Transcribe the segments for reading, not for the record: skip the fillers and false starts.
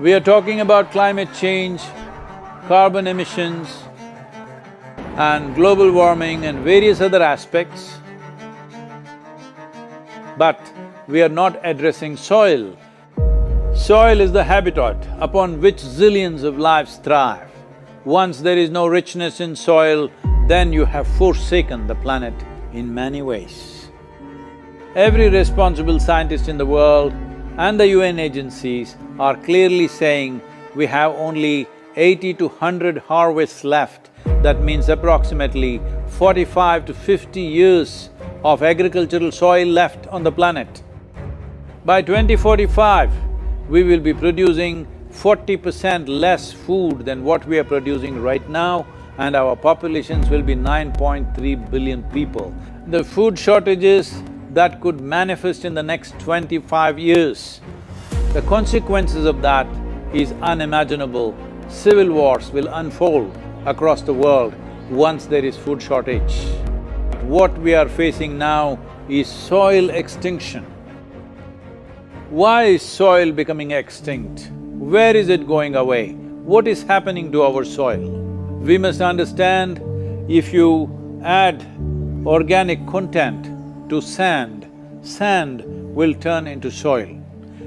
We are talking about climate change, carbon emissions, and global warming and various other aspects, but we are not addressing soil. Soil is the habitat upon which zillions of lives thrive. Once there is no richness in soil, then you have forsaken the planet in many ways. Every responsible scientist in the world and the UN agencies are clearly saying we have only 80 to 100 harvests left. That means approximately 45 to 50 years of agricultural soil left on the planet. By 2045, we will be producing 40% less food than what we are producing right now, and our populations will be 9.3 billion people. The food shortages that could manifest in the next 25 years, the consequences of that is unimaginable. Civil wars will unfold across the world once there is food shortage. What we are facing now is soil extinction. Why is soil becoming extinct? Where is it going away? What is happening to our soil? We must understand, if you add organic content to sand, sand will turn into soil.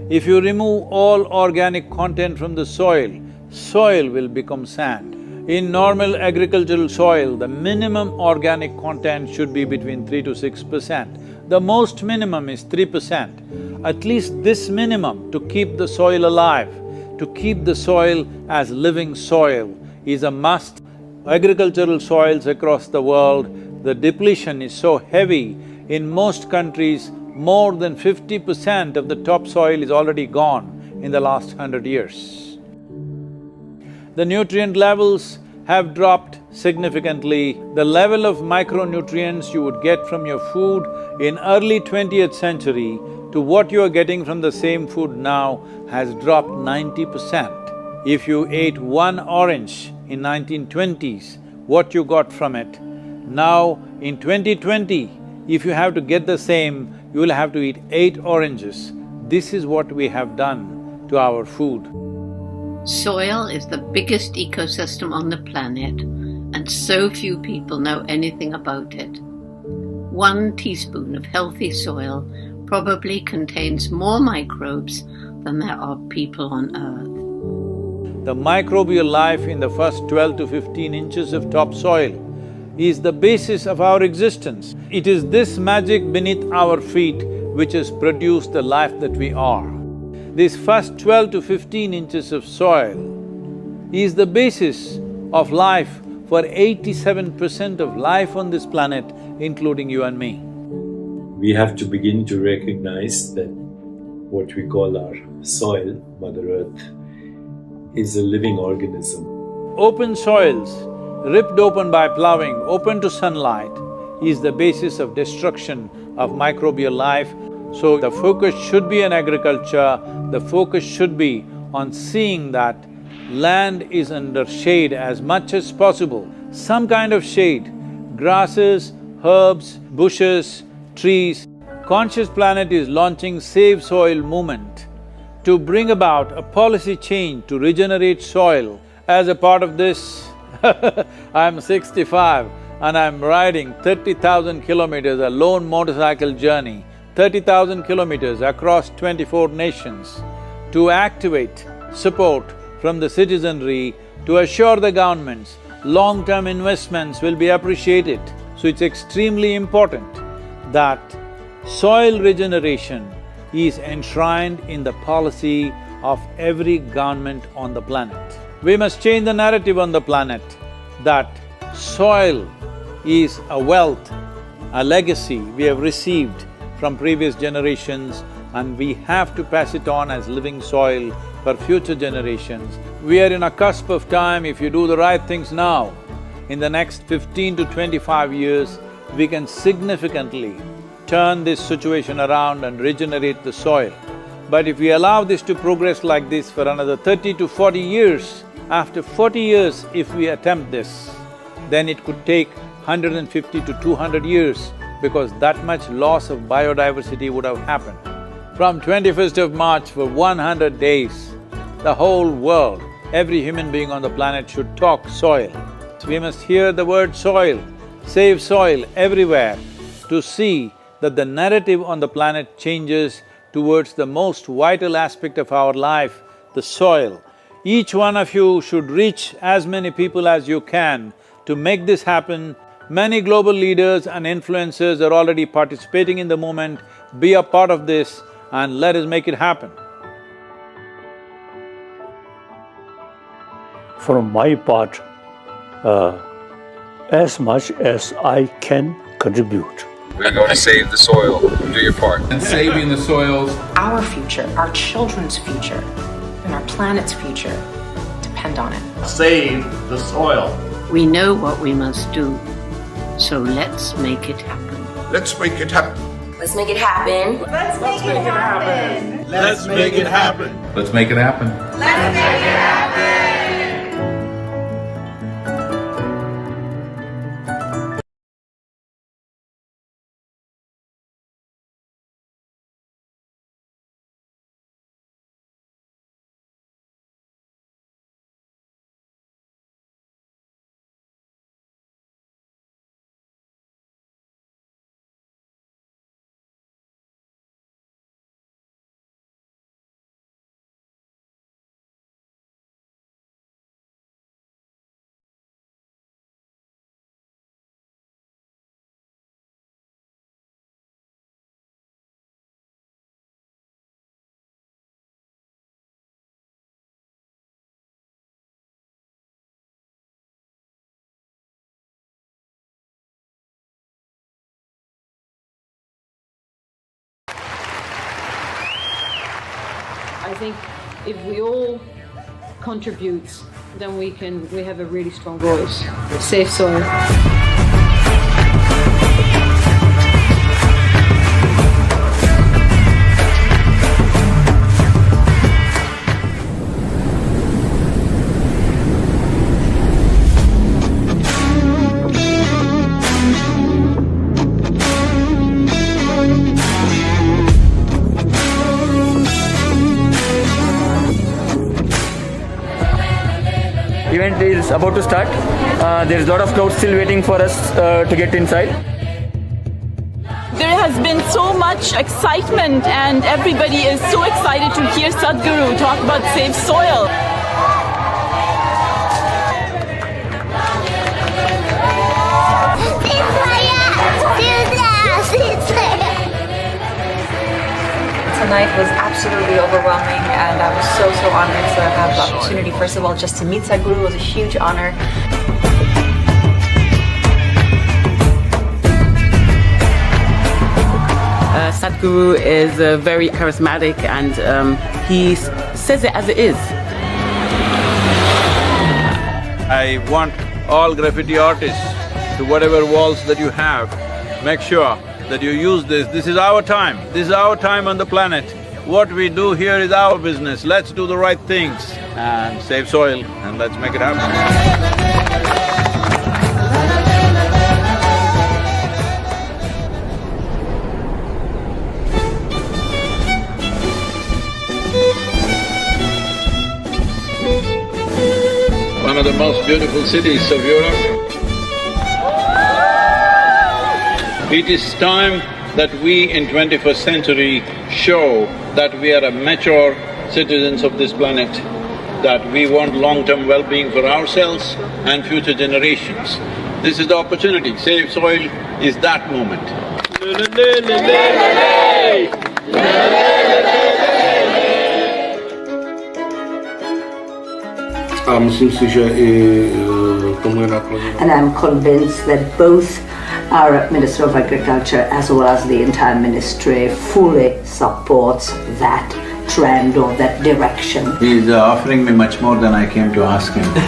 If you remove all organic content from the soil, soil will become sand. In normal agricultural soil, the minimum organic content should be between 3 to 6%. The most minimum is 3%. At least this minimum to keep the soil alive, to keep the soil as living soil is a must. Agricultural soils across the world, the depletion is so heavy, in most countries, more than 50% of the topsoil is already gone in the last 100 years. The nutrient levels have dropped significantly. The level of micronutrients you would get from your food in early 20th century to what you are getting from the same food now has dropped 90%. If you ate one orange in 1920s, what you got from it, now in 2020, if you have to get the same, you will have to eat 8 oranges. This is what we have done to our food. Soil is the biggest ecosystem on the planet, and so few people know anything about it. 1 teaspoon of healthy soil probably contains more microbes than there are people on Earth. The microbial life in the first 12 to 15 inches of topsoil is the basis of our existence. It is this magic beneath our feet which has produced the life that we are. This first 12 to 15 inches of soil is the basis of life for 87% of life on this planet, including you and me. We have to begin to recognize that what we call our soil, Mother Earth, is a living organism. Open soils, ripped open by ploughing, open to sunlight, is the basis of destruction of microbial life. So the focus should be on agriculture, the focus should be on seeing that land is under shade as much as possible, some kind of shade, grasses, herbs, bushes, trees. Conscious Planet is launching Save Soil movement to bring about a policy change to regenerate soil. As a part of this, I'm 65 and I'm riding 30,000 kilometers, a lone motorcycle journey, 30,000 kilometers across 24 nations to activate support from the citizenry to assure the governments long-term investments will be appreciated. So it's extremely important that soil regeneration is enshrined in the policy of every government on the planet. We must change the narrative on the planet that soil is a wealth, a legacy we have received from previous generations, and we have to pass it on as living soil for future generations. We are in a cusp of time. If you do the right things now, in the next 15 to 25 years, we can significantly turn this situation around and regenerate the soil. But if we allow this to progress like this for another 30 to 40 years, after 40 years if we attempt this, then it could take 150 to 200 years because that much loss of biodiversity would have happened. From 21st of March for 100 days, the whole world, every human being on the planet should talk soil. We must hear the word soil, save soil everywhere to see that the narrative on the planet changes towards the most vital aspect of our life, the soil. Each one of you should reach as many people as you can to make this happen. Many global leaders and influencers are already participating in the movement. Be a part of this and let us make it happen. For my part, as much as I can contribute. We're going to save the soil. Do your part. And saving the soils. Our future, our children's future, and our planet's future depend on it. Save the soil. We know what we must do, so let's make it happen. Let's make it happen. Let's make it happen. Let's make it happen. Let's make it happen. Let's make it happen. Let's make it happen. I think if we all contribute, then we have a really strong voice. Save soil. Event is about to start. There is a lot of crowd still waiting for us to get inside. There has been so much excitement and everybody is so excited to hear Sadhguru talk about Save Soil. Tonight was absolutely overwhelming, and I was so honored to have the opportunity. First of all, just to meet Sadhguru was a huge honor. Sadhguru is very charismatic and he says it as it is. I want all graffiti artists, to whatever walls that you have, make sure that you use this. This is our time. This is our time on the planet. What we do here is our business. Let's do the right things and save soil and let's make it happen. One of the most beautiful cities of Europe. It is time that we in 21st century show that we are a mature citizens of this planet, that we want long-term well-being for ourselves and future generations. This is the opportunity. Save Soil is that moment. And I'm convinced that both our Minister of Agriculture as well as the entire ministry fully supports that trend or that direction. He's offering me much more than I came to ask him for.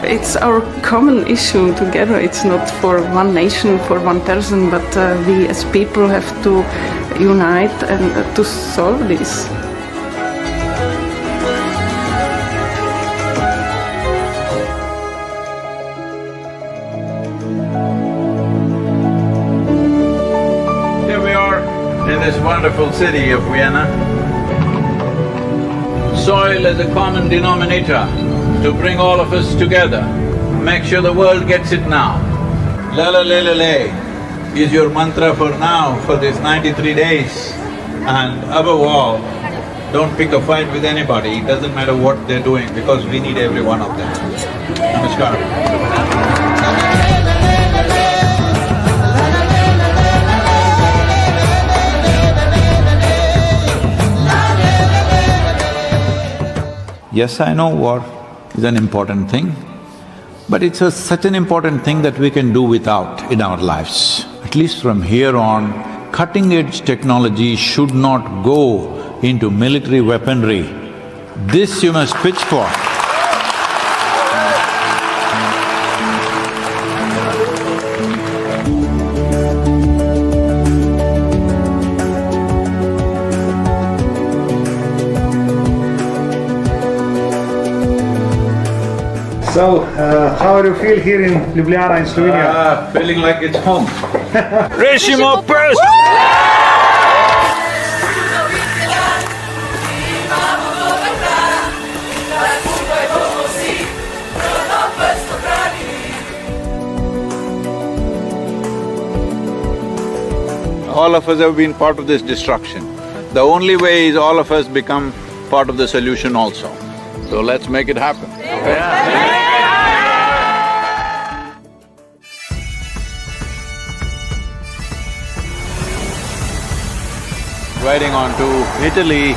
It's our common issue together. It's not for one nation, for one person, but we as people have to unite and to solve this. Here we are in this wonderful city of Vienna. soil as a common denominator to bring all of us together. Make sure the world gets it now. La la le le le is your mantra for now, for these 93 days. And above all, don't pick a fight with anybody, it doesn't matter what they're doing, because we need every one of them. Namaskar. Yes, I know war is an important thing, but it's such an important thing that we can do without in our lives. At least from here on, cutting-edge technology should not go into military weaponry. This you must pitch for. So, how do you feel here in Ljubljana in Slovenia? Feeling like it's home. Rešimo pes! All of us have been part of this destruction. The only way is all of us become part of the solution also. So let's make it happen. Riding on to Italy.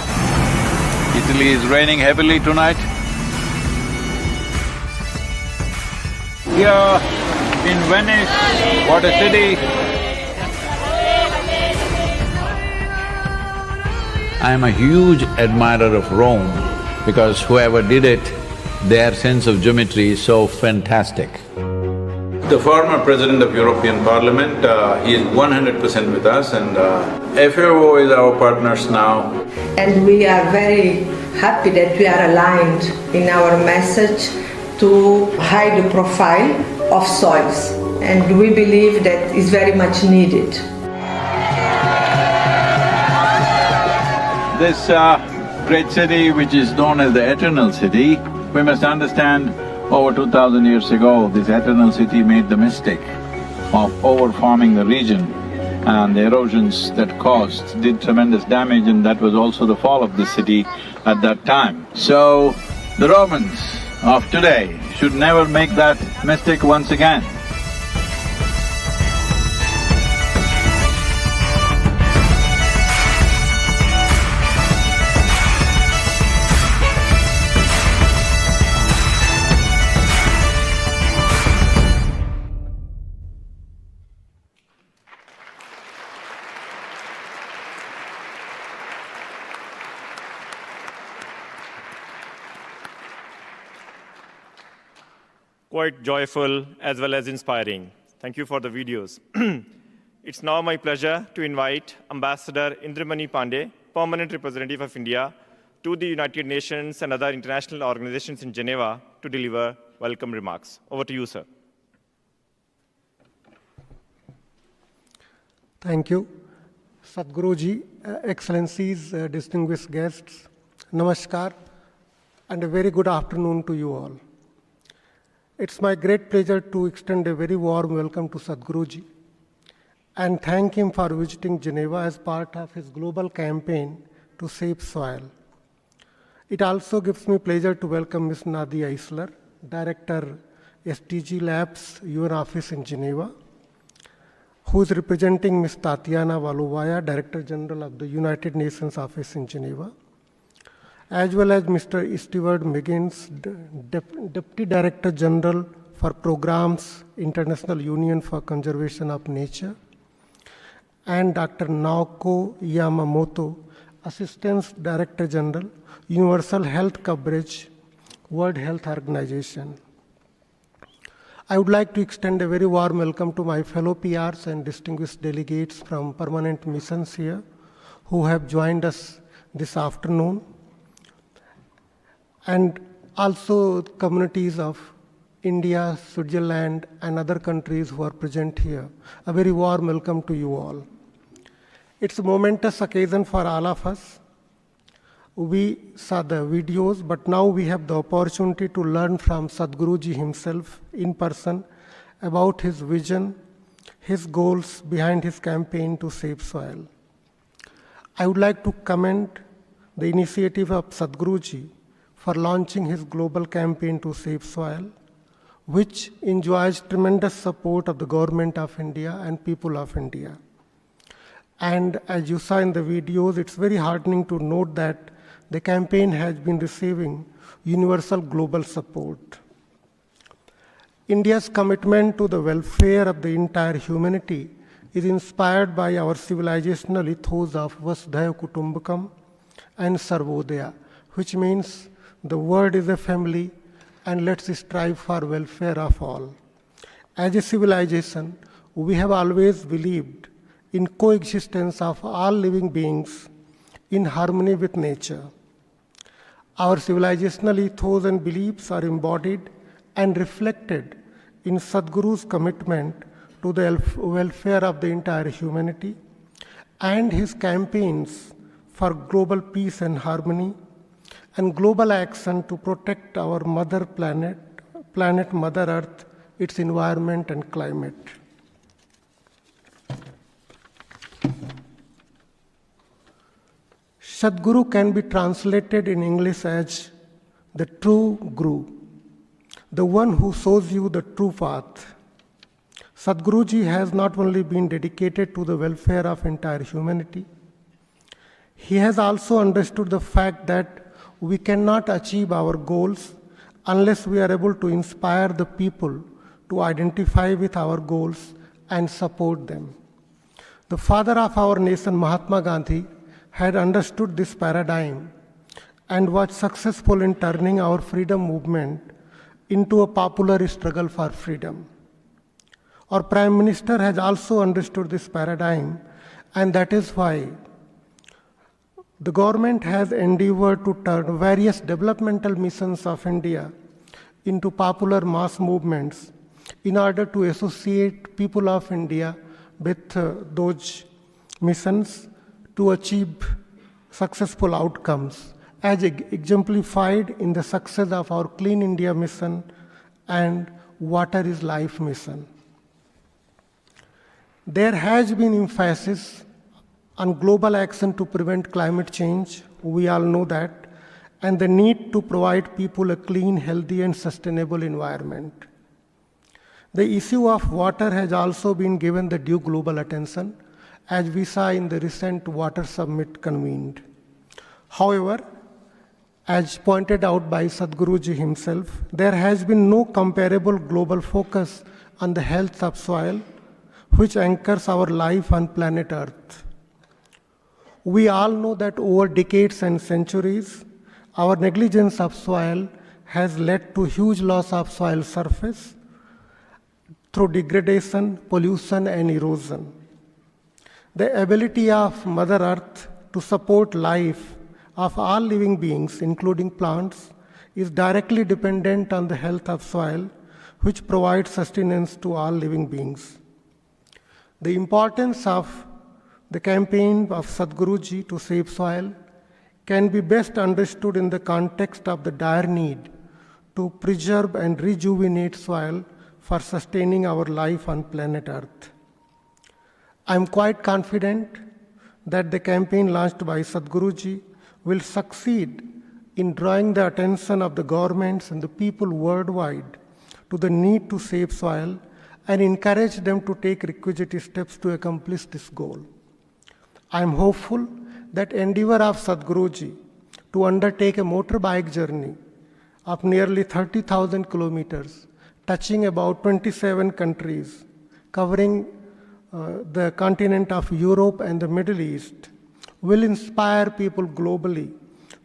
Italy is raining heavily tonight. Here in Venice, what a city! I am a huge admirer of Rome because whoever did it, their sense of geometry is so fantastic. The former president of European Parliament, he is 100% with us, and FAO is our partners now. And we are very happy that we are aligned in our message to high the profile of soils, and we believe that is very much needed. This great city, which is known as the Eternal City, we must understand over 2000 years ago, this Eternal City made the mistake of over-farming the region, and the erosions that caused did tremendous damage, and that was also the fall of the city at that time. So, the Romans of today should never make that mistake once again. Quite joyful as well as inspiring. Thank you for the videos. It's now my pleasure to invite Ambassador Indramani Pandey, Permanent Representative of India, to the United Nations and other international organizations in Geneva to deliver welcome remarks. Over to you, sir. Thank you. Sadhguru ji, Excellencies, distinguished guests, Namaskar, and a very good afternoon to you all. It's my great pleasure to extend a very warm welcome to Sadhguru ji and thank him for visiting Geneva as part of his global campaign to save soil. It also gives me pleasure to welcome Ms. Nadia Isler, Director, SDG Labs, UN Office in Geneva, who is representing Ms. Tatiana Valovaya, Director General of the United Nations Office in Geneva, as well as Mr. Stewart Miggins, Deputy Director General for Programs, International Union for Conservation of Nature, and Dr. Naoko Yamamoto, Assistant Director General, Universal Health Coverage, World Health Organization. I would like to extend a very warm welcome to my fellow PRs and distinguished delegates from permanent missions here who have joined us this afternoon, and also communities of India, Switzerland, and other countries who are present here. A very warm welcome to you all. It's a momentous occasion for all of us. We saw the videos, but now we have the opportunity to learn from Sadhguruji himself in person about his vision, his goals behind his campaign to save soil. I would like to commend the initiative of Sadhguruji for launching his global campaign to save soil, which enjoys tremendous support of the government of India and people of India. And as you saw in the videos, it's very heartening to note that the campaign has been receiving universal global support. India's commitment to the welfare of the entire humanity is inspired by our civilizational ethos of Vasudhaiva Kutumbakam and Sarvodaya, which means the world is a family and let's strive for welfare of all. As a civilization, we have always believed in coexistence of all living beings in harmony with nature. Our civilizational ethos and beliefs are embodied and reflected in Sadhguru's commitment to the welfare of the entire humanity and his campaigns for global peace and harmony and global action to protect our mother planet, Mother Earth, its environment and climate. Sadhguru can be translated in English as the true Guru, the one who shows you the true path. Sadhguruji has not only been dedicated to the welfare of entire humanity, he has also understood the fact that we cannot achieve our goals unless we are able to inspire the people to identify with our goals and support them. The father of our nation, Mahatma Gandhi, had understood this paradigm and was successful in turning our freedom movement into a popular struggle for freedom. Our Prime Minister has also understood this paradigm, and that is why the government has endeavored to turn various developmental missions of India into popular mass movements in order to associate people of India with those missions to achieve successful outcomes, as exemplified in the success of our Clean India mission and Water is Life mission. There has been emphasis on global action to prevent climate change, we all know that, and the need to provide people a clean, healthy, and sustainable environment. The issue of water has also been given the due global attention, as we saw in the recent water summit convened. However, as pointed out by Sadhguruji himself, there has been no comparable global focus on the health of soil, which anchors our life on planet Earth. We all know that over decades and centuries, our negligence of soil has led to huge loss of soil surface through degradation, pollution, and erosion. The ability of Mother Earth to support life of all living beings, including plants, is directly dependent on the health of soil, which provides sustenance to all living beings. The importance of the campaign of Sadhguruji to save soil can be best understood in the context of the dire need to preserve and rejuvenate soil for sustaining our life on planet Earth. I am quite confident that the campaign launched by Sadhguruji will succeed in drawing the attention of the governments and the people worldwide to the need to save soil and encourage them to take requisite steps to accomplish this goal. I am hopeful that endeavor of Sadhguruji to undertake a motorbike journey of nearly 30,000 kilometers, touching about 27 countries, covering the continent of Europe and the Middle East, will inspire people globally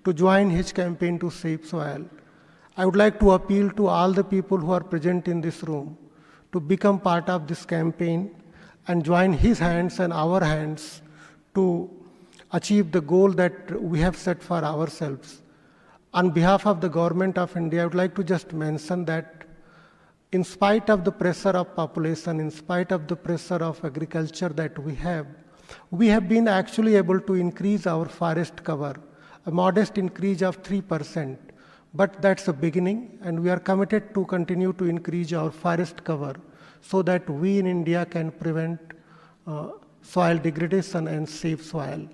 to join his campaign to save soil. I would like to appeal to all the people who are present in this room to become part of this campaign and join his hands and our hands to achieve the goal that we have set for ourselves. On behalf of the Government of India, I would like to just mention that in spite of the pressure of population, in spite of the pressure of agriculture that we have been actually able to increase our forest cover a modest increase of 3%. But that's a beginning, and we are committed to continue to increase our forest cover so that we in India can prevent soil degradation and save soil.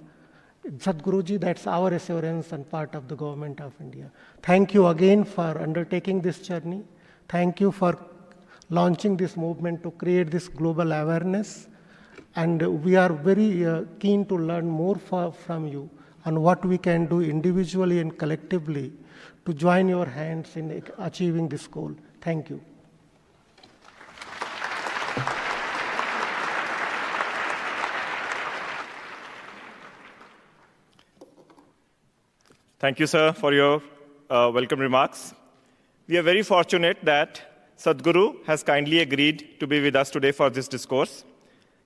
Sadhguruji, that's our assurance and part of the government of India. Thank you again for undertaking this journey. Thank you for launching this movement to create this global awareness. And we are very keen to learn more from you on what we can do individually and collectively to join your hands in achieving this goal. Thank you. Thank you, sir, for your welcome remarks. We are very fortunate that Sadhguru has kindly agreed to be with us today for this discourse.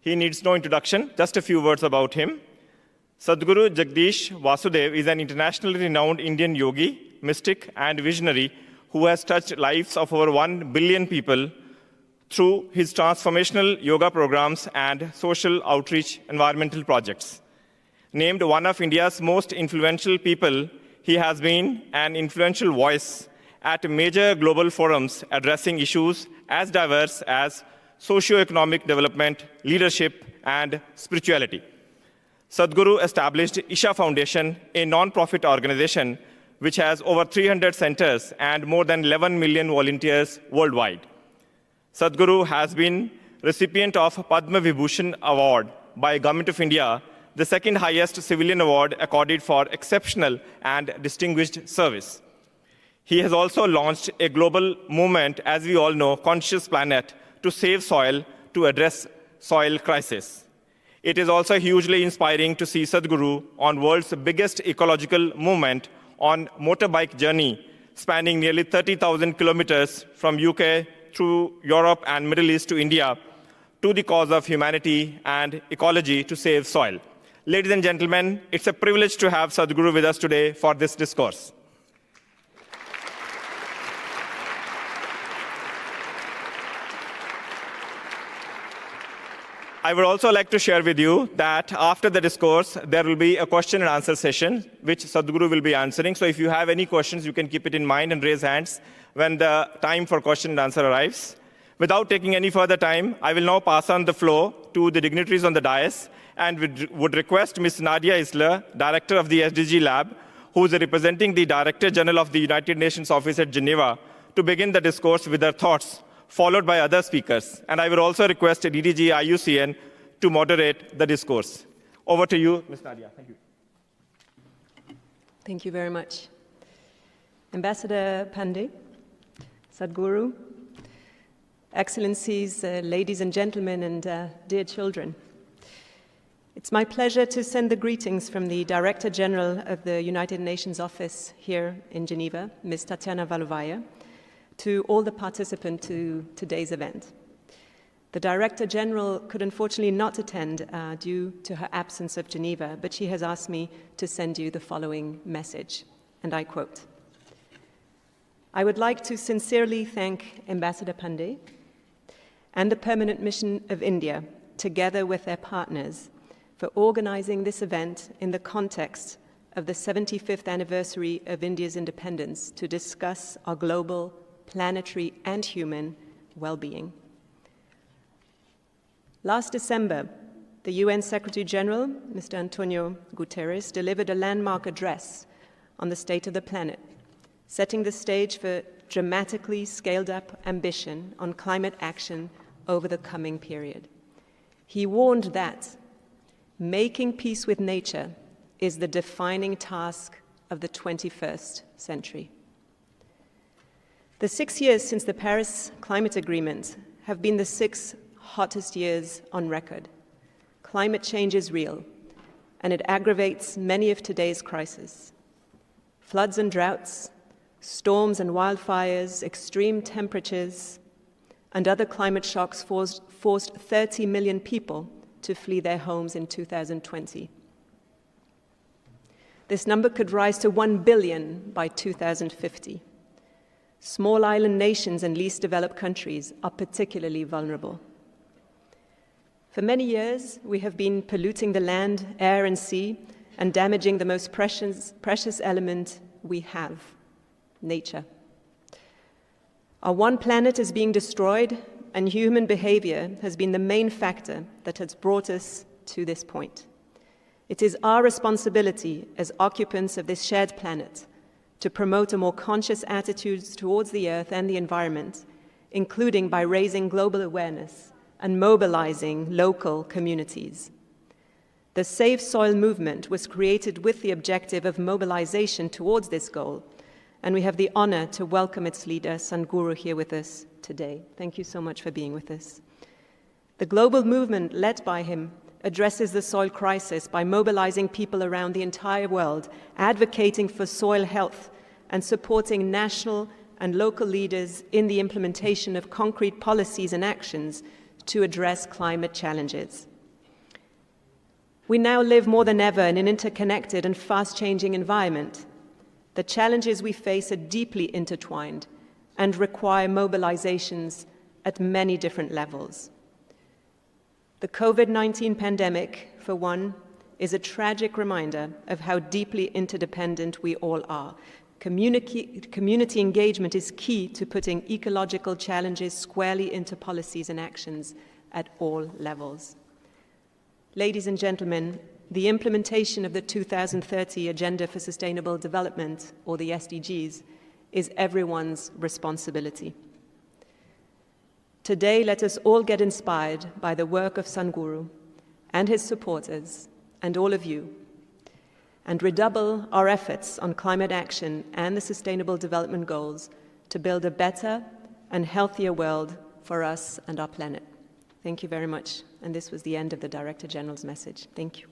He needs no introduction, just a few words about him. Sadhguru Jagdish Vasudev is an internationally renowned Indian yogi, mystic, and visionary who has touched lives of over 1 billion people through his transformational yoga programs and social outreach environmental projects. Named one of India's most influential people, he has been an influential voice at major global forums addressing issues as diverse as socio-economic development, leadership, and spirituality. Sadhguru established Isha Foundation, a non-profit organization which has over 300 centers and more than 11 million volunteers worldwide. Sadhguru has been recipient of Padma Vibhushan Award by Government of India, the second highest civilian award accorded for exceptional and distinguished service. He has also launched a global movement, as we all know, Conscious Planet, to save soil, to address soil crisis. It is also hugely inspiring to see Sadhguru on world's biggest ecological movement on motorbike journey, spanning nearly 30,000 kilometers from UK through Europe and Middle East to India, to the cause of humanity and ecology to save soil. Ladies and gentlemen, it's a privilege to have Sadhguru with us today for this discourse. I would also like to share with you that after the discourse, there will be a question and answer session, which Sadhguru will be answering. So if you have any questions, you can keep it in mind and raise hands when the time for question and answer arrives. Without taking any further time, I will now pass on the floor to the dignitaries on the dais and would request Ms. Nadia Isler, Director of the SDG Lab, who is representing the Director General of the United Nations Office at Geneva, to begin the discourse with her thoughts, followed by other speakers. And I will also request DDG IUCN to moderate the discourse. Over to you, Ms. Nadia. Thank you. Thank you very much. Ambassador Pandey, Sadhguru, Excellencies, ladies and gentlemen, and dear children. It's my pleasure to send the greetings from the Director General of the United Nations Office here in Geneva, Ms. Tatiana Valovaya, to all the participants to today's event. The Director General could unfortunately not attend due to her absence of Geneva, but she has asked me to send you the following message, and I quote, "I would like to sincerely thank Ambassador Pandey and the Permanent Mission of India, together with their partners, for organizing this event in the context of the 75th anniversary of India's independence to discuss our global, planetary, and human well-being. Last December, the UN Secretary General, Mr. Antonio Guterres, delivered a landmark address on the state of the planet, setting the stage for dramatically scaled-up ambition on climate action over the coming period. He warned that making peace with nature is the defining task of the 21st century. The 6 years since the Paris Climate Agreement have been the 6 hottest years on record. Climate change is real, and it aggravates many of today's crises. Floods and droughts, storms and wildfires, extreme temperatures, and other climate shocks forced 30 million people to flee their homes in 2020. This number could rise to 1 billion by 2050. Small island nations and least developed countries are particularly vulnerable. For many years, we have been polluting the land, air, and sea, and damaging the most precious element we have, nature. Our one planet is being destroyed, and human behavior has been the main factor that has brought us to this point. It is our responsibility as occupants of this shared planet to promote a more conscious attitude towards the earth and the environment, including by raising global awareness and mobilizing local communities. The Save Soil movement was created with the objective of mobilization towards this goal, and we have the honor to welcome its leader, Sadhguru, here with us today. Thank you so much for being with us. The global movement led by him addresses the soil crisis by mobilizing people around the entire world, advocating for soil health, and supporting national and local leaders in the implementation of concrete policies and actions to address climate challenges. We now live more than ever in an interconnected and fast-changing environment. The challenges we face are deeply intertwined and require mobilizations at many different levels. The COVID-19 pandemic, for one, is a tragic reminder of how deeply interdependent we all are. Community engagement is key to putting ecological challenges squarely into policies and actions at all levels. Ladies and gentlemen, the implementation of the 2030 Agenda for Sustainable Development, or the SDGs, is everyone's responsibility. Today, let us all get inspired by the work of Sadhguru and his supporters and all of you, and redouble our efforts on climate action and the Sustainable Development Goals to build a better and healthier world for us and our planet. Thank you very much. And this was the end of the Director General's message. Thank you.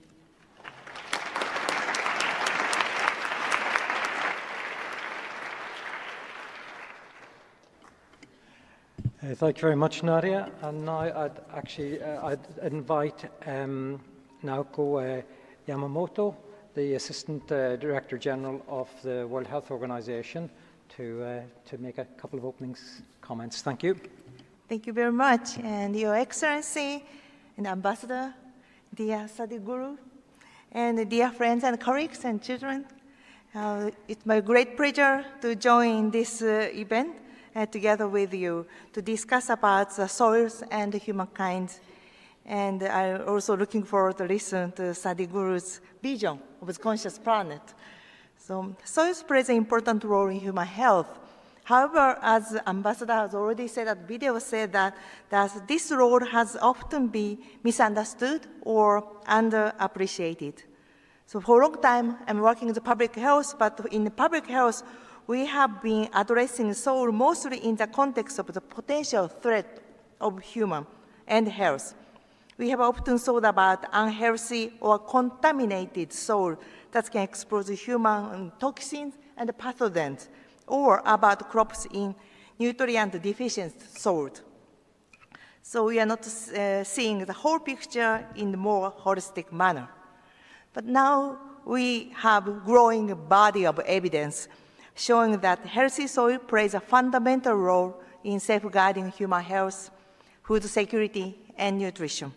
Thank you very much, Nadia. And now I'd invite Naoko Yamamoto, the Assistant Director General of the World Health Organization, to make a couple of opening comments. Thank you. Thank you very much. And Your Excellency and Ambassador, dear Sadhguru, and dear friends and colleagues and children, it's my great pleasure to join this event together with you to discuss about the soils and humankind. And I'm also looking forward to listen to Sadhguru's vision of a conscious planet. So soils plays an important role in human health. However, as Ambassador has already said, that video said that this role has often been misunderstood or underappreciated. So for a long time, I'm working in the public health, but in public health, we have been addressing soil mostly in the context of the potential threat of human and health. We have often thought about unhealthy or contaminated soil that can expose human toxins and pathogens, or about crops in nutrient-deficient soil. So we are not seeing the whole picture in a more holistic manner. But now we have a growing body of evidence showing that healthy soil plays a fundamental role in safeguarding human health, food security, and nutrition.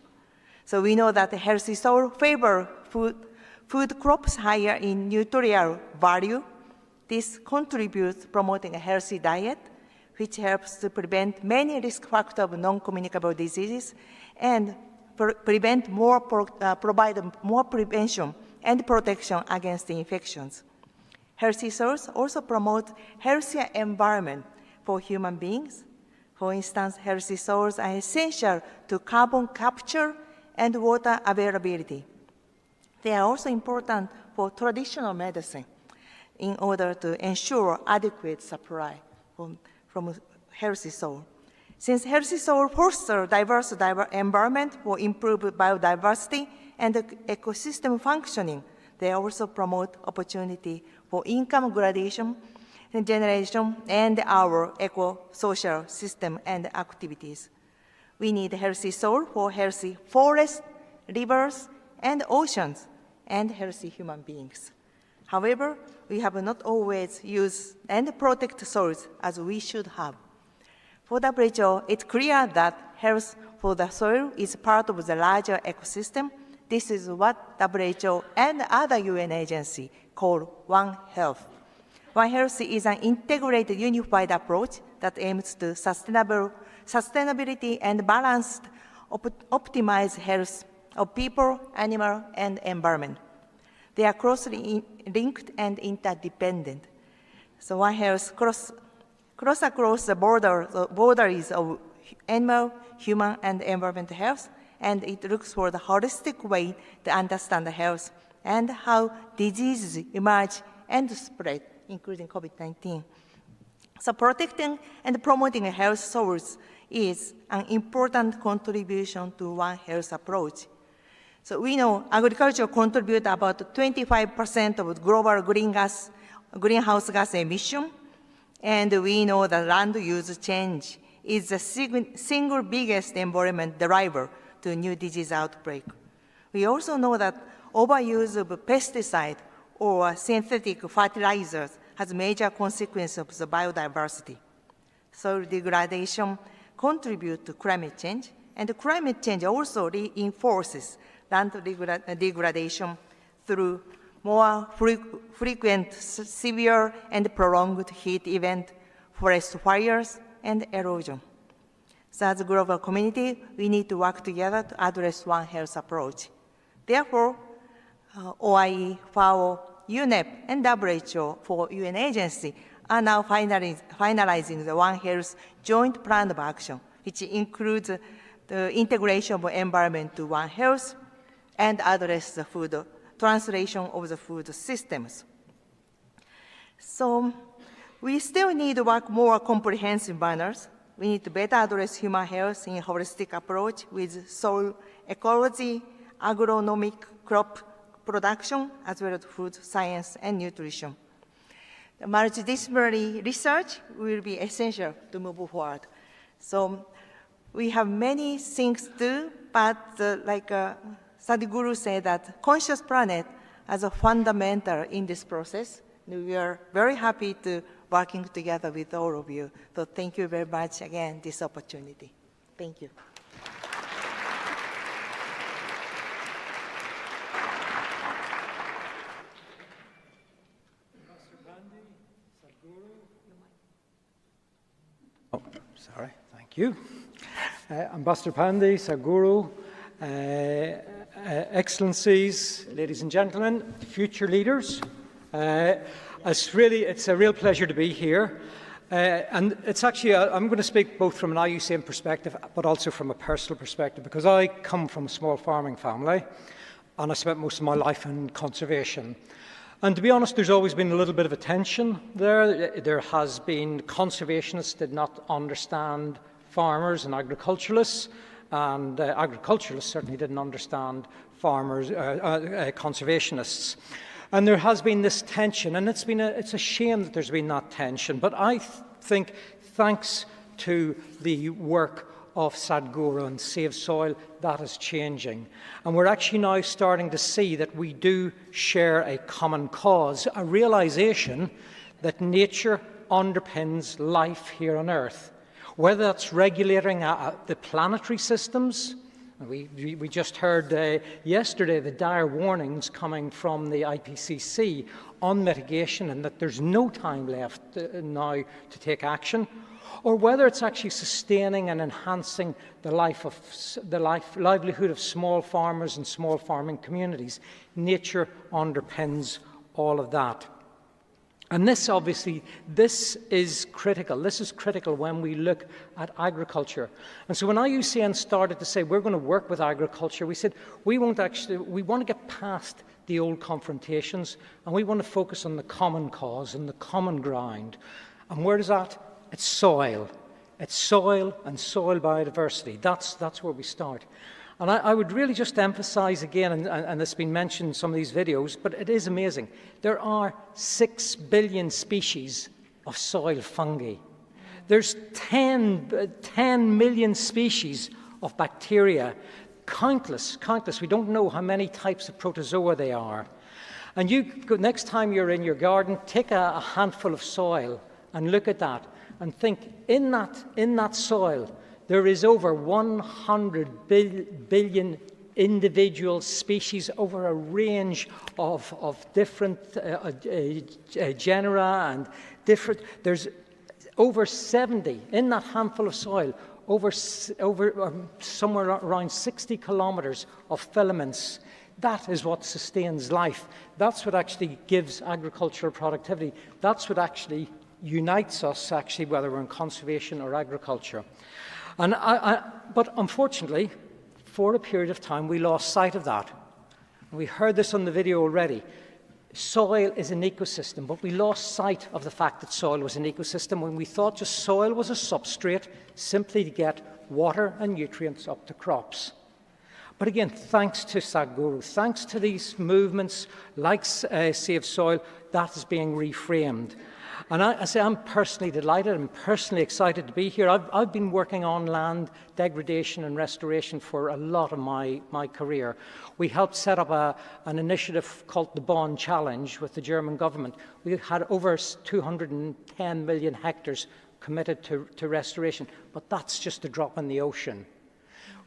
So we know that healthy soil favors food crops higher in nutritional value. This contributes to promoting a healthy diet, which helps to prevent many risk factors of non-communicable diseases and provide more prevention and protection against infections. Healthy soils also promote healthier environment for human beings. For instance, healthy soils are essential to carbon capture and water availability. They are also important for traditional medicine in order to ensure adequate supply from healthy soil. Since healthy soil fosters diverse environment for improved biodiversity and ecosystem functioning, they also promote opportunity for income gradation and generation and our eco-social system and activities. We need healthy soil for healthy forests, rivers, and oceans, and healthy human beings. However, we have not always used and protected soils as we should have. For WHO, it's clear that health for the soil is part of the larger ecosystem This is what WHO and other UN agencies call One Health. One Health is an integrated, unified approach that aims to sustainability and balanced, optimized health of people, animal, and environment. They are closely linked and interdependent. So One Health cross across the boundaries of animal, human, and environmental health, and it looks for the holistic way to understand the health and how diseases emerge and spread, including COVID-19. So protecting and promoting a health source is an important contribution to One Health approach. So we know agriculture contributes about 25% of global greenhouse gas emission, and we know that land use change is the single biggest environment driver to new disease outbreak. We also know that overuse of pesticide or synthetic fertilizers has major consequences of the biodiversity. Soil degradation contributes to climate change, and climate change also reinforces land degradation through more frequent, severe, and prolonged heat events, forest fires, and erosion. So as a global community, we need to work together to address One Health approach. Therefore, OIE, FAO, UNEP, and WHO for UN agency are now finalizing the One Health Joint Plan of Action, which includes the integration of environment to One Health and address the food translation of the food systems. So we still need to work more comprehensive manners. We need to better address human health in a holistic approach with soil ecology, agronomic crop production, as well as food science and nutrition. The multidisciplinary research will be essential to move forward. So we have many things to do, but like Sadhguru said, that conscious planet as a fundamental in this process. We are very happy to working together with all of you. So thank you very much again, this opportunity. Thank you. Oh, sorry, thank you. Ambassador Pandey, Sadhguru, Excellencies, ladies and gentlemen, future leaders. It's a real pleasure to be here. And it's actually, I'm going to speak both from an IUCN perspective, but also from a personal perspective, because I come from a small farming family, and I spent most of my life in conservation. And to be honest, there's always been a little bit of a tension there. There has been conservationists did not understand farmers and agriculturalists, and agriculturalists certainly didn't understand farmers, conservationists. And there has been this tension, and it's a shame that there's been that tension. But I think, thanks to the work of Sadhguru and Save Soil, that is changing. And we're actually now starting to see that we do share a common cause, a realization that nature underpins life here on Earth. Whether that's regulating the planetary systems. We just heard yesterday the dire warnings coming from the IPCC on mitigation, and that there's no time left now to take action, or whether it's actually sustaining and enhancing the livelihood of small farmers and small farming communities. Nature underpins all of that. And this is critical. This is critical when we look at agriculture. And so when IUCN started to say we're going to work with agriculture, we said we want to get past the old confrontations, and we want to focus on the common cause and the common ground. And where is that? It's soil. It's soil and soil biodiversity. That's where we start. And I would really just emphasize again, and it's been mentioned in some of these videos, but it is amazing. There are 6 billion species of soil fungi. There's 10 million species of bacteria, countless. We don't know how many types of protozoa there are. And next time you're in your garden, take a handful of soil and look at that and think, in that soil, there is over 100 billion individual species over a range of different genera and different… There's over 70 in that handful of soil, over somewhere around 60 kilometres of filaments. That is what sustains life. That's what actually gives agricultural productivity. That's what actually unites us, actually, whether we're in conservation or agriculture. And but unfortunately, for a period of time, we lost sight of that. We heard this on the video already. Soil is an ecosystem, but we lost sight of the fact that soil was an ecosystem when we thought just soil was a substrate simply to get water and nutrients up to crops. But again, thanks to Sadhguru, thanks to these movements like Save Soil, that is being reframed. And I say I'm personally delighted, I'm personally excited to be here. I've been working on land degradation and restoration for a lot of my career. We helped set up an initiative called the Bonn Challenge with the German government. We had over 210 million hectares committed to restoration, but that's just a drop in the ocean.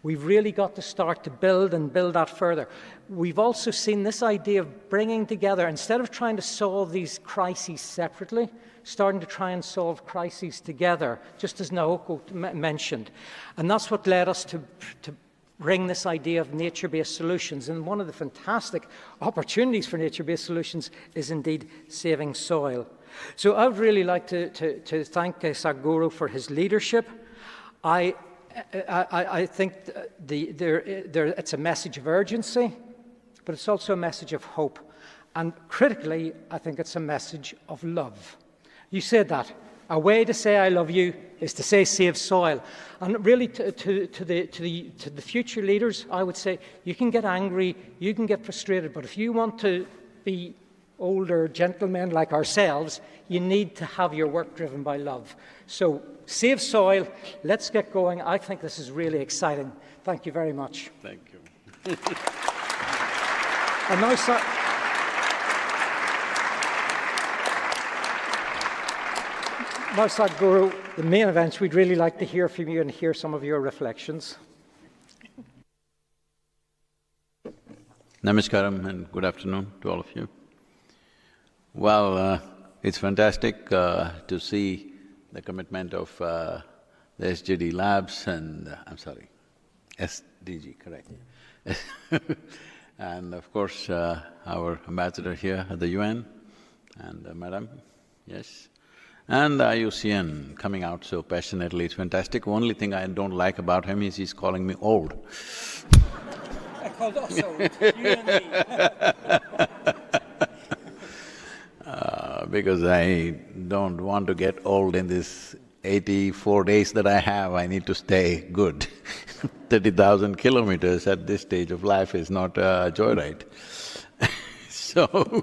We've really got to start to build that further. We've also seen this idea of bringing together, instead of trying to solve these crises separately, starting to try and solve crises together, just as Naoko mentioned. And that's what led us to bring this idea of nature-based solutions. And one of the fantastic opportunities for nature-based solutions is indeed saving soil. So I would really like to thank Sadhguru for his leadership. I think it's a message of urgency, but it's also a message of hope. And critically, I think it's a message of love. You said that. A way to say I love you is to say save soil. And really to the future leaders, I would say you can get angry, you can get frustrated, but if you want to be older gentlemen like ourselves, you need to have your work driven by love. So save soil, let's get going. I think this is really exciting. Thank you very much. Thank you. And now, Sadhguru, the main events, we'd really like to hear from you and hear some of your reflections. Namaskaram and good afternoon to all of you. Well, it's fantastic to see the commitment of the SGD Labs and… I'm sorry, SDG, correct. Yeah. And of course, our ambassador here at the UN and Madam, yes. And the IUCN coming out so passionately, it's fantastic. Only thing I don't like about him is he's calling me old. I called us old, you and me. Because I don't want to get old in this 84 days that I have, I need to stay good. 30,000 kilometers at this stage of life is not a joyride. So,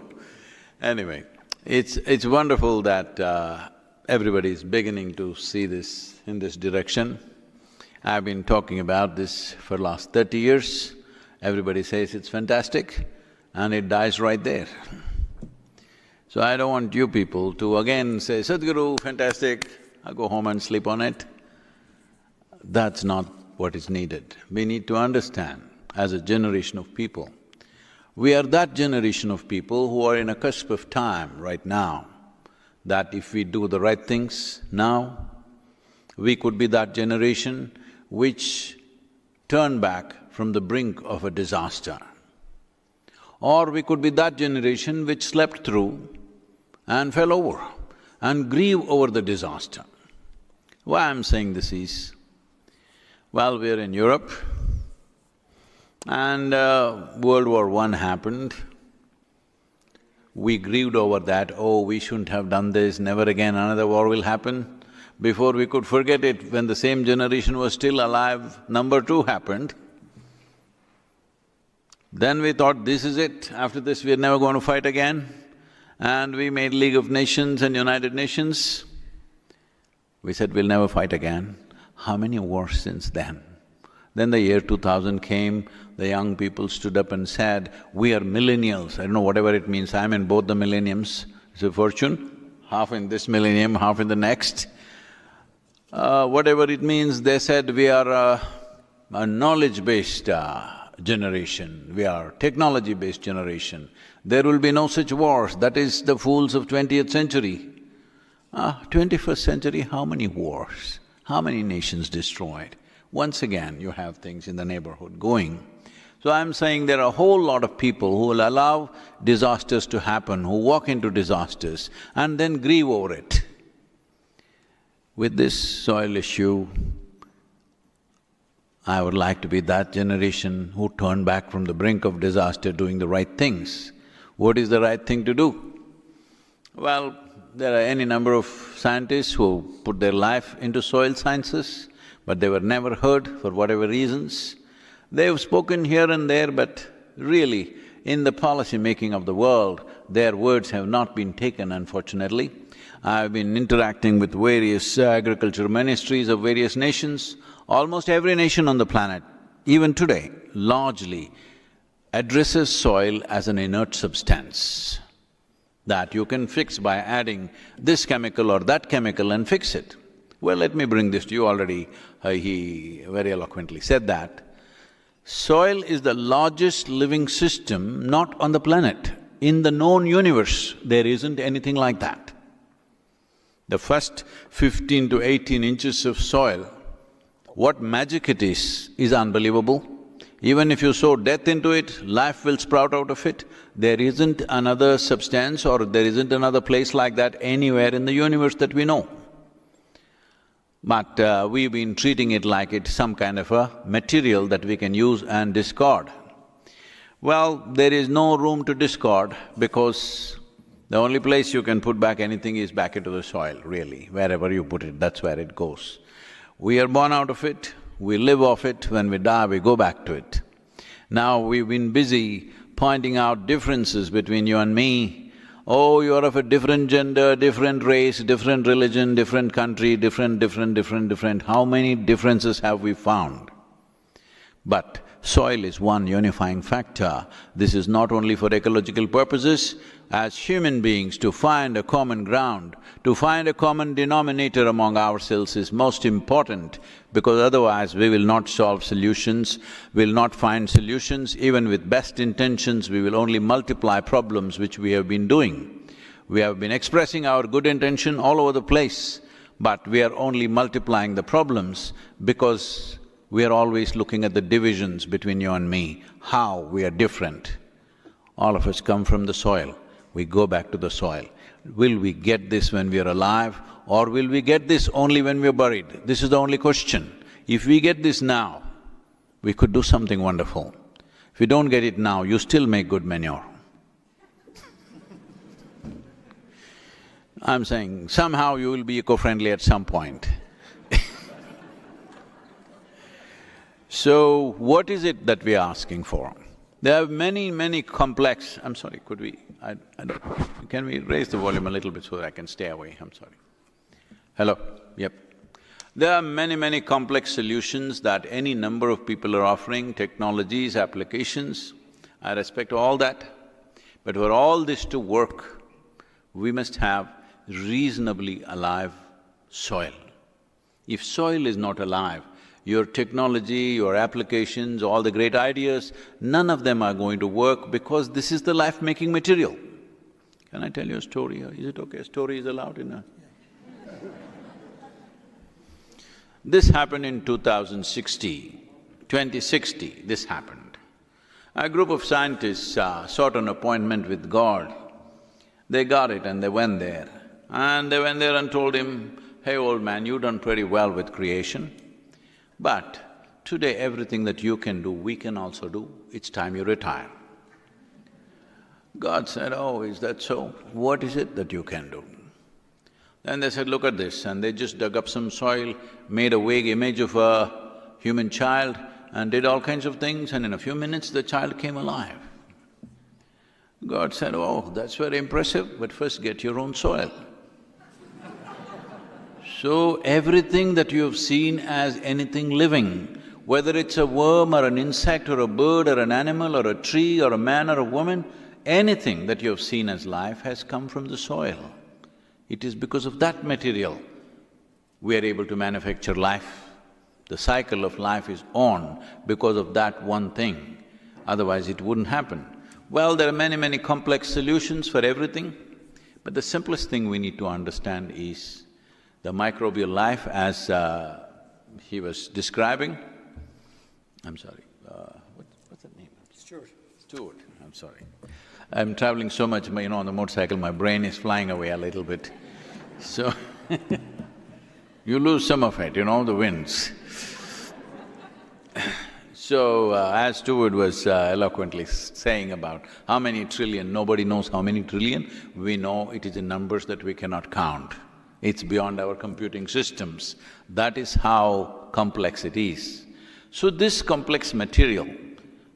anyway, it's wonderful that everybody is beginning to see this in this direction. I've been talking about this for the last 30 years. Everybody says it's fantastic, and it dies right there. So I don't want you people to again say, Sadhguru, fantastic, I'll go home and sleep on it. That's not what is needed. We need to understand, as a generation of people, we are that generation of people who are in a cusp of time right now, that if we do the right things now, we could be that generation which turn back from the brink of a disaster. Or we could be that generation which slept through and fell over and grieve over the disaster. Why I'm saying this is, well, we're in Europe and World War I happened. We grieved over that, oh, we shouldn't have done this, never again another war will happen. Before we could forget it, when the same generation was still alive, number 2 happened. Then we thought, this is it, after this we're never going to fight again. And we made League of Nations and United Nations. We said, we'll never fight again. How many wars since then? Then the year 2000 came, the young people stood up and said, we are millennials. I don't know whatever it means, I'm in both the millenniums. It's a fortune, half in this millennium, half in the next. Whatever it means, they said we are a knowledge-based generation, we are technology-based generation. There will be no such wars. That is the fools of 20th century. 21st century, how many wars? How many nations destroyed? Once again, you have things in the neighborhood going. So I'm saying there are a whole lot of people who will allow disasters to happen, who walk into disasters and then grieve over it. With this soil issue, I would like to be that generation who turned back from the brink of disaster doing the right things. What is the right thing to do? Well, there are any number of scientists who put their life into soil sciences, but they were never heard for whatever reasons. They've spoken here and there, but really, in the policy making of the world, their words have not been taken, unfortunately. I've been interacting with various agriculture ministries of various nations. Almost every nation on the planet, even today, largely addresses soil as an inert substance that you can fix by adding this chemical or that chemical and fix it. Well, let me bring this to you already. He very eloquently said that. Soil is the largest living system not on the planet. In the known universe, there isn't anything like that. The first 15 to 18 inches of soil, what magic it is unbelievable. Even if you sow death into it, life will sprout out of it. There isn't another substance or there isn't another place like that anywhere in the universe that we know. But we've been treating it like it's some kind of a material that we can use and discard. Well, there is no room to discard because the only place you can put back anything is back into the soil, really. Wherever you put it, that's where it goes. We are born out of it, we live off it, when we die we go back to it. Now we've been busy pointing out differences between you and me. Oh, you're of a different gender, different race, different religion, different country, different… How many differences have we found? But soil is one unifying factor. This is not only for ecological purposes. As human beings, to find a common ground, to find a common denominator among ourselves is most important, because otherwise we will not solve solutions, we'll not find solutions. Even with best intentions, we will only multiply problems, which we have been doing. We have been expressing our good intention all over the place, but we are only multiplying the problems because we are always looking at the divisions between you and me, how we are different. All of us come from the soil. We go back to the soil. Will we get this when we are alive, or will we get this only when we are buried? This is the only question. If we get this now, we could do something wonderful. If you don't get it now, you still make good manure. I'm saying, somehow you will be eco-friendly at some point. So, what is it that we are asking for? There are many complex… I'm sorry, could we… I don't… Can we raise the volume a little bit so that I can stay away? I'm sorry. Hello? Yep. There are many complex solutions that any number of people are offering, technologies, applications. I respect all that. But for all this to work, we must have reasonably alive soil. If soil is not alive, your technology, your applications, all the great ideas, none of them are going to work because this is the life-making material. Can I tell you a story? Is it okay? A story is allowed in a… This happened in 2060, this happened. A group of scientists sought an appointment with God. They got it and they went there. And they went there and told him, "Hey, old man, you've done pretty well with creation. But today everything that you can do, we can also do. It's time you retire." God said, "Oh, is that so? What is it that you can do?" Then they said, "Look at this," and they just dug up some soil, made a vague image of a human child and did all kinds of things, and in a few minutes the child came alive. God said, "Oh, that's very impressive, but first get your own soil." So everything that you have seen as anything living, whether it's a worm or an insect or a bird or an animal or a tree or a man or a woman, anything that you have seen as life has come from the soil. It is because of that material we are able to manufacture life. The cycle of life is on because of that one thing. otherwise it wouldn't happen. Well, there are many complex solutions for everything, but the simplest thing we need to understand is the microbial life as he was describing. I'm sorry, what's that name? Stuart, I'm sorry. I'm traveling so much, on the motorcycle, my brain is flying away a little bit. So you lose some of it, the winds. So, as Stuart was eloquently saying about how many trillion, nobody knows how many trillion, we know it is in numbers that we cannot count. It's beyond our computing systems. That is how complex it is. So this complex material,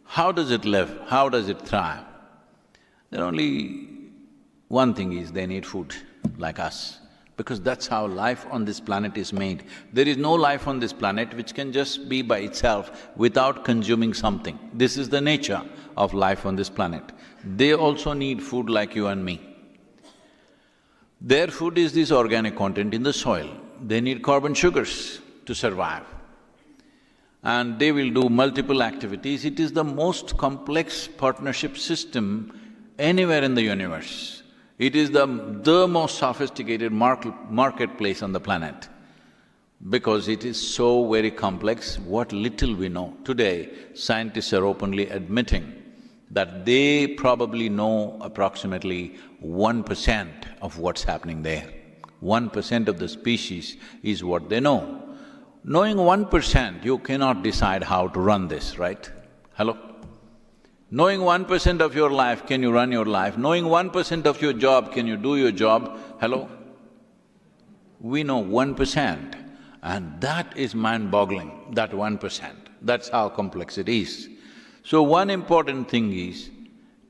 how does it live? How does it thrive? There only one thing is they need food, like us, because that's how life on this planet is made. There is no life on this planet which can just be by itself without consuming something. This is the nature of life on this planet. They also need food like you and me. Their food is this organic content in the soil. They need carbon sugars to survive. And they will do multiple activities. It is the most complex partnership system anywhere in the universe. It is the most sophisticated marketplace on the planet because it is so very complex, what little we know. Today, scientists are openly admitting that they probably know approximately 1% of what's happening there. 1% of the species is what they know. Knowing 1%, you cannot decide how to run this, right? Hello? Knowing 1% of your life, can you run your life? Knowing 1% of your job, can you do your job? Hello? We know 1%, and that is mind-boggling, that 1%. That's how complex it is. So one important thing is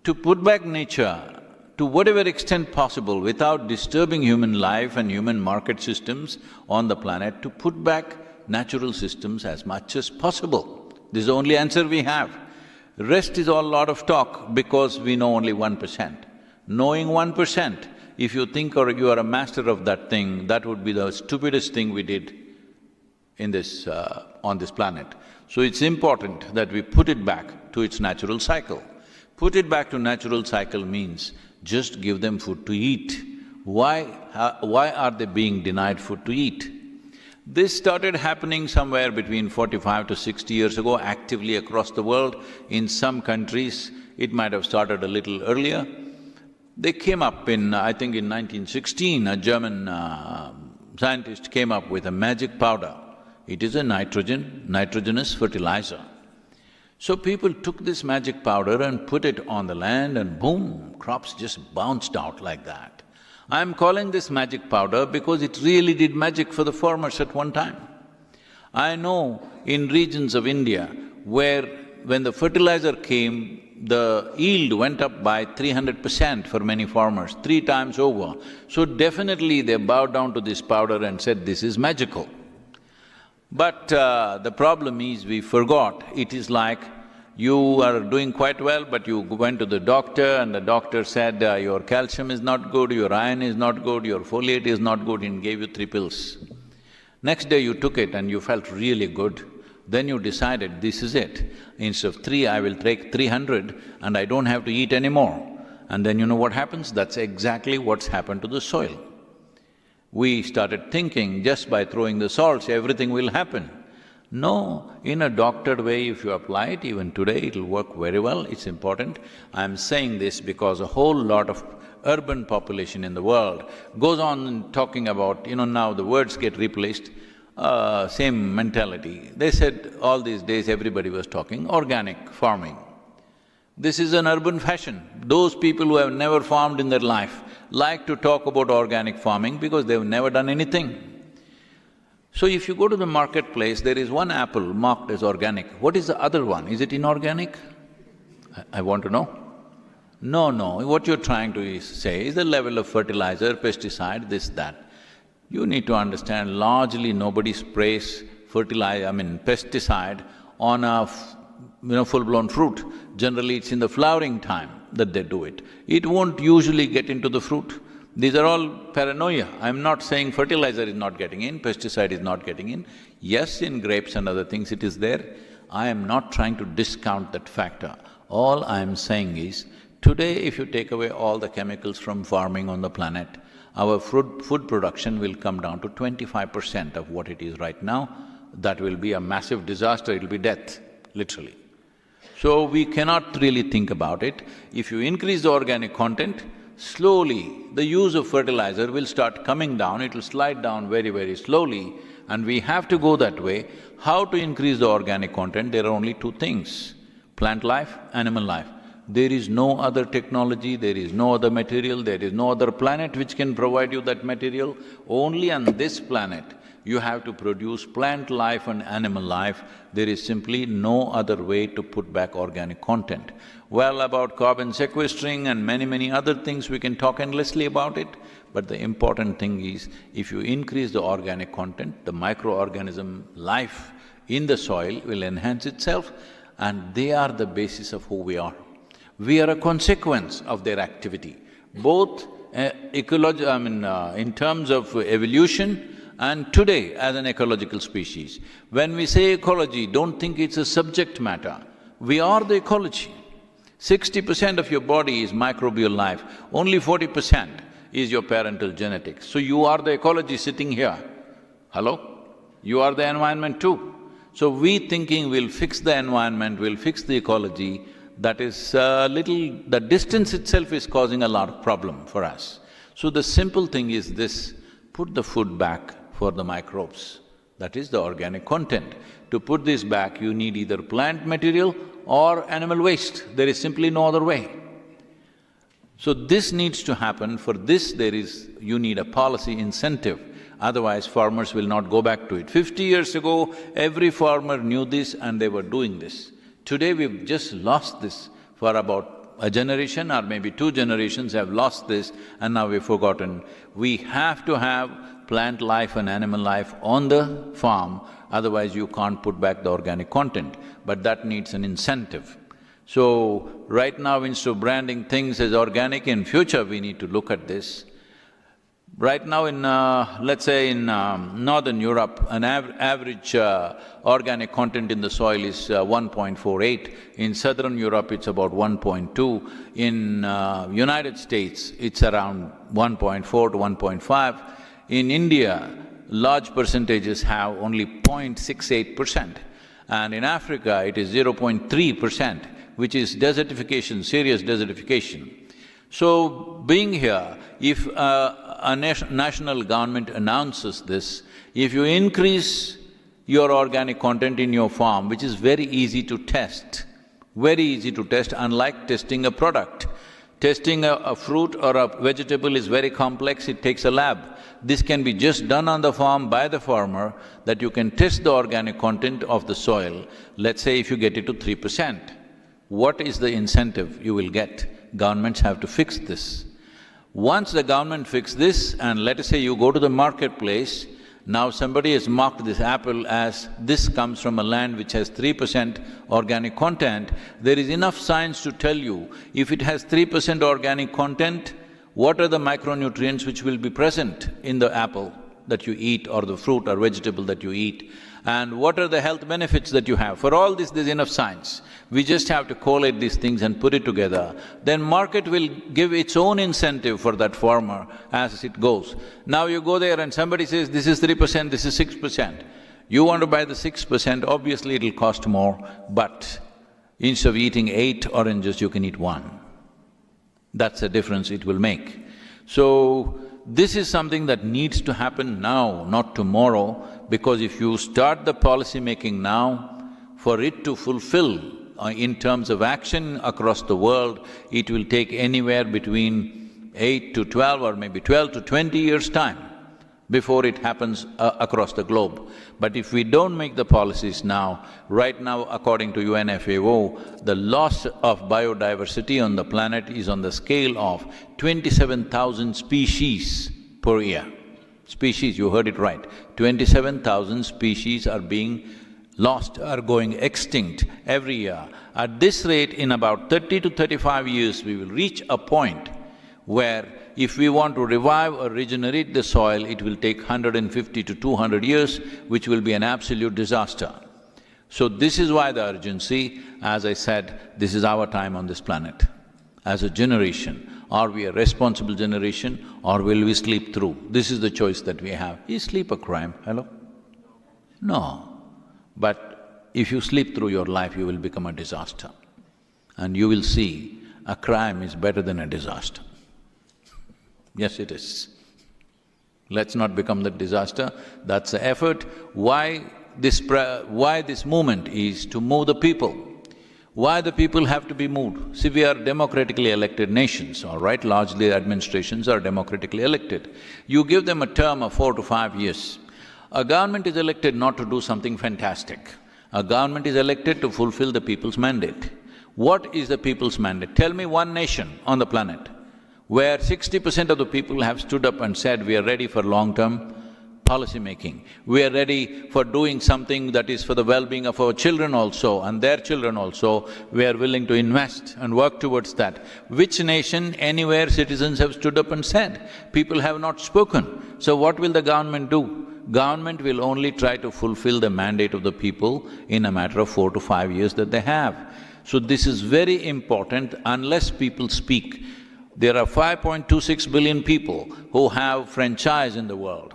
to put back nature to whatever extent possible without disturbing human life and human market systems on the planet, to put back natural systems as much as possible. This is the only answer we have. Rest is all lot of talk because we know only 1%. Knowing 1%, if you think or you are a master of that thing, that would be the stupidest thing we did in this… on this planet. So it's important that we put it back to its natural cycle. Put it back to natural cycle means just give them food to eat. Why are they being denied food to eat? This started happening somewhere between 45 to 60 years ago, actively across the world. In some countries, it might have started a little earlier. They came up I think in 1916, a German scientist came up with a magic powder. It is a nitrogenous fertilizer. So people took this magic powder and put it on the land and boom, crops just bounced out like that. I'm calling this magic powder because it really did magic for the farmers at one time. I know in regions of India where when the fertilizer came, the yield went up by 300% for many farmers, 3 times over. So definitely they bowed down to this powder and said, this is magical. But the problem is we forgot. It is like you are doing quite well, but you went to the doctor and the doctor said, your calcium is not good, your iron is not good, your folate is not good, and gave you 3 pills. Next day you took it and you felt really good. Then you decided, this is it. Instead of 3, I will take 300 and I don't have to eat anymore. And then you know what happens? That's exactly what's happened to the soil. We started thinking just by throwing the salts, everything will happen. No, in a doctored way, if you apply it, even today, it'll work very well, it's important. I'm saying this because a whole lot of urban population in the world goes on talking about, now the words get replaced, same mentality. They said all these days everybody was talking organic farming. This is an urban fashion. Those people who have never farmed in their life like to talk about organic farming because they've never done anything. So if you go to the marketplace, there is one apple marked as organic. What is the other one? Is it inorganic? I want to know. No, what you're trying to say is the level of fertilizer, pesticide, this, that. You need to understand, largely nobody sprays pesticide on a full-blown fruit. Generally, it's in the flowering time that they do it. It won't usually get into the fruit. These are all paranoia. I'm not saying fertilizer is not getting in, pesticide is not getting in. Yes, in grapes and other things it is there. I am not trying to discount that factor. All I am saying is, today if you take away all the chemicals from farming on the planet, our food production will come down to 25% of what it is right now. That will be a massive disaster, it'll be death, literally. So we cannot really think about it. If you increase the organic content, slowly the use of fertilizer will start coming down, it'll slide down very, very slowly, and we have to go that way. How to increase the organic content? There are only two things: plant life, animal life. There is no other technology, there is no other material, there is no other planet which can provide you that material. Only on this planet you have to produce plant life and animal life. There is simply no other way to put back organic content. Well, about carbon sequestering and many other things, we can talk endlessly about it, but the important thing is, if you increase the organic content, the microorganism life in the soil will enhance itself, and they are the basis of who we are. We are a consequence of their activity, both in terms of evolution and today as an ecological species. When we say ecology, don't think it's a subject matter. We are the ecology. 60% of your body is microbial life, only 40% is your parental genetics. So you are the ecology sitting here. Hello? You are the environment too. So we thinking we'll fix the environment, we'll fix the ecology, that is the distance itself is causing a lot of problem for us. So the simple thing is this: put the food back for the microbes. That is the organic content. To put this back, you need either plant material or animal waste. There is simply no other way. So this needs to happen. For this, you need a policy incentive. Otherwise, farmers will not go back to it. 50 years ago, every farmer knew this and they were doing this. Today, we've just lost this for about a generation or maybe 2 generations have lost this, and now we've forgotten. We have to have plant life and animal life on the farm, otherwise you can't put back the organic content, but that needs an incentive. So, right now instead of branding things as organic, in future we need to look at this. Right now in, let's say in Northern Europe, an average organic content in the soil is 1.48. In Southern Europe, it's about 1.2. In United States, it's around 1.4 to 1.5. In India, large percentages have only 0.68%. And in Africa, it is 0.3%, which is desertification, serious desertification. So, being here, if a national government announces this, if you increase your organic content in your farm, which is very easy to test, unlike testing a product. Testing a fruit or a vegetable is very complex, it takes a lab. This can be just done on the farm by the farmer, that you can test the organic content of the soil. Let's say if you get it to 3%, what is the incentive you will get? Governments have to fix this. Once the government fixes this, and let us say you go to the marketplace, now somebody has marked this apple as this comes from a land which has 3% organic content, there is enough science to tell you, if it has 3% organic content, what are the micronutrients which will be present in the apple that you eat or the fruit or vegetable that you eat, and what are the health benefits that you have. For all this, there's enough science. We just have to collate these things and put it together. Then market will give its own incentive for that farmer as it goes. Now you go there and somebody says, this is 3%, this is 6%. You want to buy the 6%, obviously it'll cost more, but instead of eating 8 oranges, you can eat 1. That's the difference it will make. So, this is something that needs to happen now, not tomorrow, because if you start the policy making now, for it to fulfill in terms of action across the world, it will take anywhere between 8 to 12 or maybe 12 to 20 years' time before it happens across the globe. But if we don't make the policies now, right now according to UNFAO, the loss of biodiversity on the planet is on the scale of 27,000 species per year. Species, you heard it right, 27,000 species are being lost, are going extinct every year. At this rate, in about 30 to 35 years, we will reach a point where if we want to revive or regenerate the soil, it will take 150 to 200 years, which will be an absolute disaster. So this is why the urgency, as I said, this is our time on this planet. As a generation, are we a responsible generation or will we sleep through? This is the choice that we have. Is sleep a crime? Hello? No. But if you sleep through your life, you will become a disaster. And you will see a crime is better than a disaster. Yes, it is. Let's not become the disaster. That's the effort. Why this movement is to move the people. Why the people have to be moved? See, we are democratically elected nations, all right? Largely administrations are democratically elected. You give them a term of 4 to 5 years. A government is elected not to do something fantastic. A government is elected to fulfill the people's mandate. What is the people's mandate? Tell me one nation on the planet where 60% of the people have stood up and said, we are ready for long-term policy making. We are ready for doing something that is for the well-being of our children also and their children also. We are willing to invest and work towards that. Which nation, anywhere citizens have stood up and said? People have not spoken. So what will the government do? Government will only try to fulfill the mandate of the people in a matter of 4 to 5 years that they have. So this is very important. Unless people speak, there are 5.26 billion people who have franchise in the world.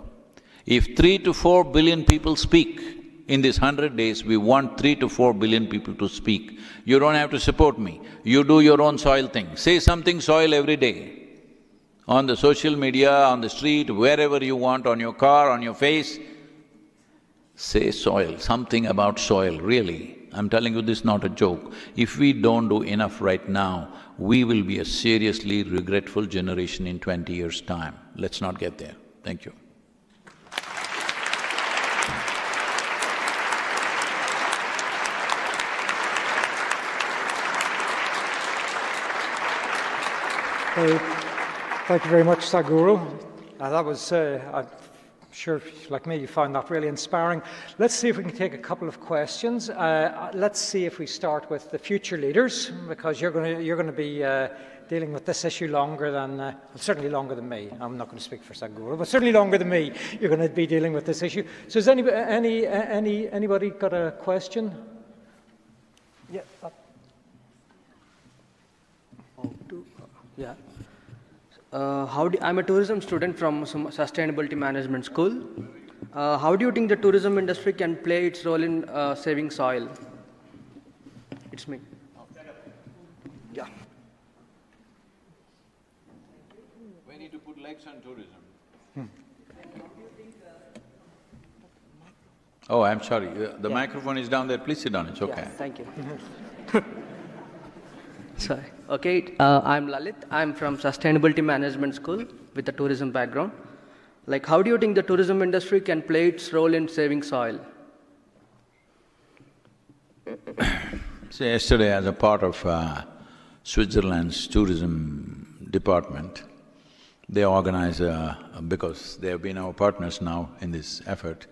If 3 to 4 billion people speak, in these 100 days, we want 3 to 4 billion people to speak. You don't have to support me, you do your own soil thing. Say something soil every day. On the social media, on the street, wherever you want, on your car, on your face, say soil, something about soil, really. I'm telling you this, not a joke. If we don't do enough right now, we will be a seriously regretful generation in 20 years' time. Let's not get there. Thank you. Thank you very much, Sadhguru. That was, I'm sure, like me, you found that really inspiring. Let's see if we can take a couple of questions. Let's see if we start with the future leaders, because you're going to be dealing with this issue longer than, certainly longer than me. I'm not going to speak for Sadhguru, but certainly longer than me. You're going to be dealing with this issue. So has anybody got a question? Yeah. Yeah. I'm a tourism student from Sustainability Management School. How do you think the tourism industry can play its role in saving soil? It's me. Yeah. We need to put legs on tourism. Oh, I'm sorry, the microphone is down there, please sit down, it's okay. Yeah, thank you. Sorry. Okay, I'm Lalit. I'm from Sustainability Management School with a tourism background. Like, how do you think the tourism industry can play its role in saving soil? See, yesterday as a part of Switzerland's tourism department, they organized because they have been our partners now in this effort,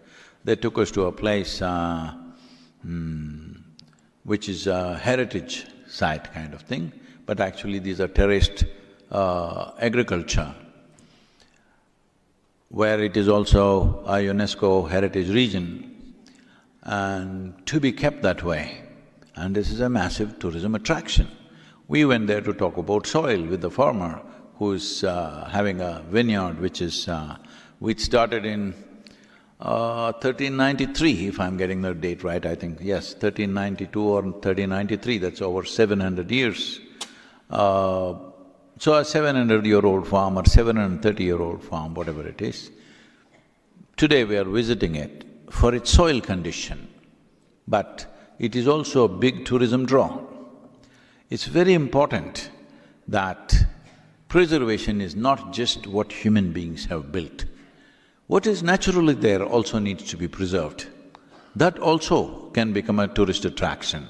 they took us to a place which is a heritage site kind of thing, but actually these are terraced agriculture, where it is also a UNESCO heritage region and to be kept that way. And this is a massive tourism attraction. We went there to talk about soil with the farmer who's having a vineyard which started in 1393, if I'm getting the date right, I think, yes, 1392 or 1393, that's over 700 years. So a 700-year-old farm or 730-year-old farm, whatever it is, today we are visiting it for its soil condition, but it is also a big tourism draw. It's very important that preservation is not just what human beings have built. What is naturally there also needs to be preserved. That also can become a tourist attraction.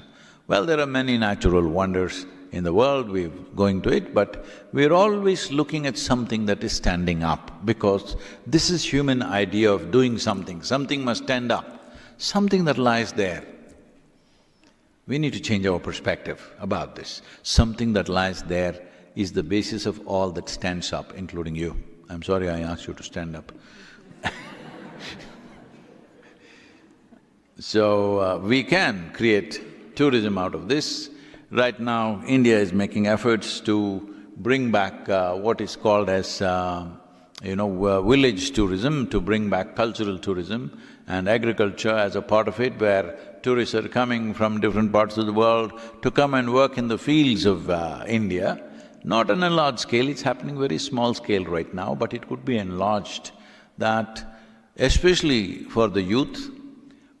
Well, there are many natural wonders in the world, we're going to it, but we're always looking at something that is standing up, because this is human idea of doing something, something must stand up, something that lies there. We need to change our perspective about this. Something that lies there is the basis of all that stands up, including you. I'm sorry I asked you to stand up. So, we can create tourism out of this. Right now, India is making efforts to bring back what is called as, village tourism, to bring back cultural tourism and agriculture as a part of it, where tourists are coming from different parts of the world to come and work in the fields of India. Not on a large scale, it's happening very small scale right now, but it could be enlarged, that especially for the youth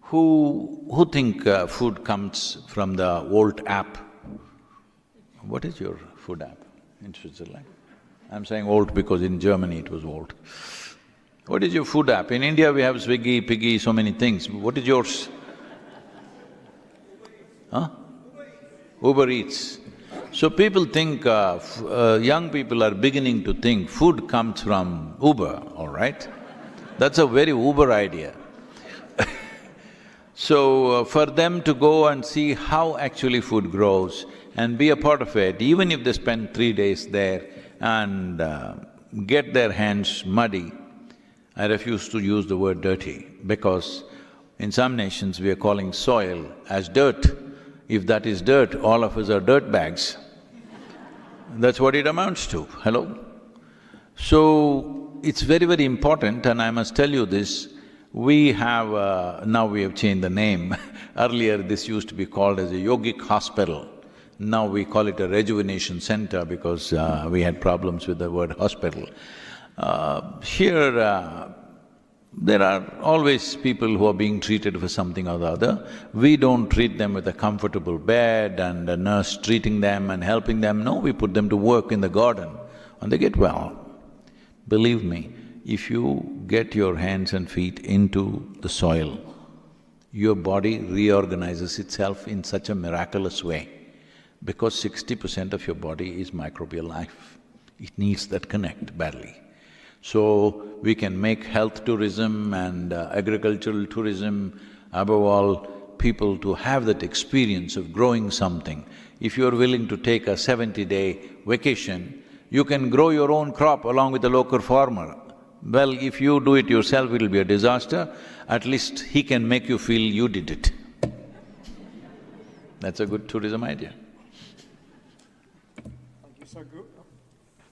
who think food comes from the Volt app. What is your food app in Switzerland? I'm saying Volt because in Germany it was Volt. What is your food app? In India we have Swiggy, Piggy, so many things. What is yours? Huh? Uber Eats. So people think, young people are beginning to think food comes from Uber, all right? That's a very Uber idea. So, for them to go and see how actually food grows and be a part of it, even if they spend 3 days there and get their hands muddy, I refuse to use the word dirty, because in some nations we are calling soil as dirt. If that is dirt, all of us are dirt bags. That's what it amounts to, hello? So, it's very, very important, and I must tell you this, we have… now we have changed the name. Earlier this used to be called as a yogic hospital. Now we call it a rejuvenation center because we had problems with the word hospital. Here, there are always people who are being treated for something or the other. We don't treat them with a comfortable bed and a nurse treating them and helping them. No, we put them to work in the garden and they get well. Believe me, if you get your hands and feet into the soil, your body reorganizes itself in such a miraculous way, because 60% of your body is microbial life. It needs that connect badly. So, we can make health tourism and agricultural tourism, above all, people to have that experience of growing something. If you're willing to take a 70-day vacation, you can grow your own crop along with the local farmer. Well, if you do it yourself, it'll be a disaster. At least he can make you feel you did it. That's a good tourism idea.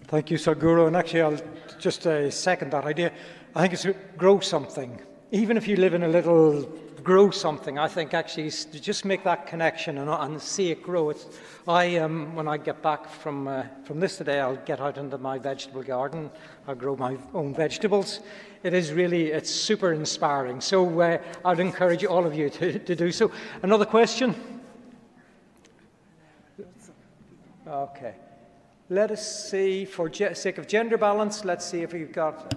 Thank you, Sadhguru. And actually, I'll just second that idea. I think it's grow something. Even if you live in a little, grow something. I think actually to just make that connection and see it grow. When I get back from this today, I'll get out into my vegetable garden. I'll grow my own vegetables. It's super inspiring. So I'd encourage all of you to do so. Another question? Okay. Let us see, for sake of gender balance, let's see if we've got…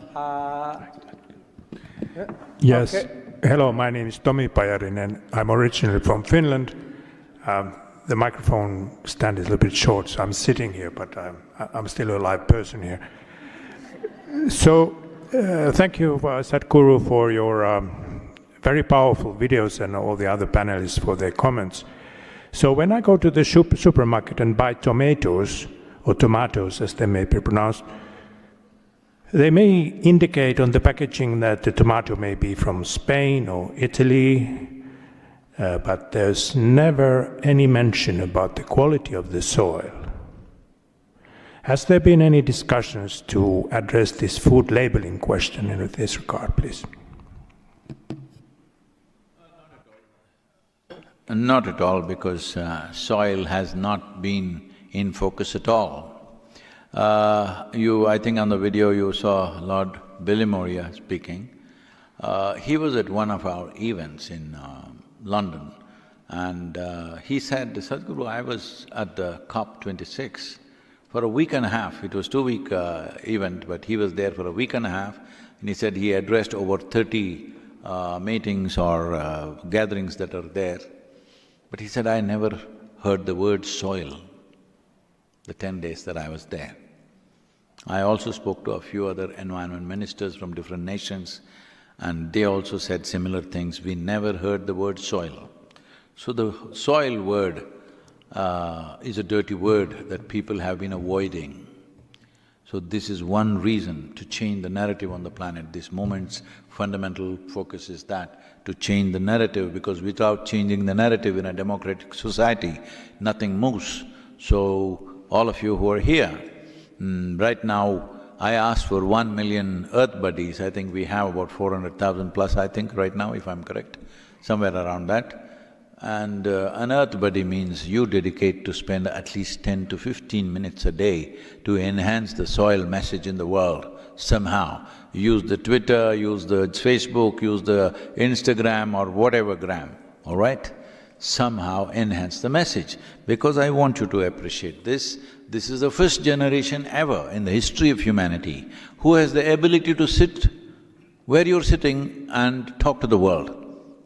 Yes. Okay. Hello, my name is Tomi Pajarinen. I'm originally from Finland. The microphone stand is a little bit short, so I'm sitting here, but I'm still a live person here. So, thank you, Sadhguru, for your very powerful videos, and all the other panelists for their comments. So when I go to the supermarket and buy tomatoes, or tomatoes as they may be pronounced, they may indicate on the packaging that the tomato may be from Spain or Italy, but there's never any mention about the quality of the soil. Has there been any discussions to address this food labeling question in this regard, please? Not at all, because soil has not been in focus at all. I think on the video you saw Lord Bilimoria speaking. He was at one of our events in London, and he said, Sadhguru, I was at the COP26 for a week and a half. It was 2-week event, but he was there for a week and a half, and he said he addressed over 30 meetings or gatherings that are there. But he said, I never heard the word soil the 10 days that I was there. I also spoke to a few other environment ministers from different nations, and they also said similar things. We never heard the word soil. So the soil word is a dirty word that people have been avoiding. So this is one reason to change the narrative on the planet. This movement's fundamental focus is that, to change the narrative, because without changing the narrative in a democratic society, nothing moves. So all of you who are here, right now I asked for 1 million Earth buddies. I think we have about 400,000 plus, I think, right now, if I'm correct, somewhere around that. And an Earth buddy means you dedicate to spend at least 10 to 15 minutes a day to enhance the soil message in the world somehow. Use the Twitter, use the Facebook, use the Instagram or whatever gram, all right? Somehow enhance the message, because I want you to appreciate this. This is the first generation ever in the history of humanity who has the ability to sit where you're sitting and talk to the world.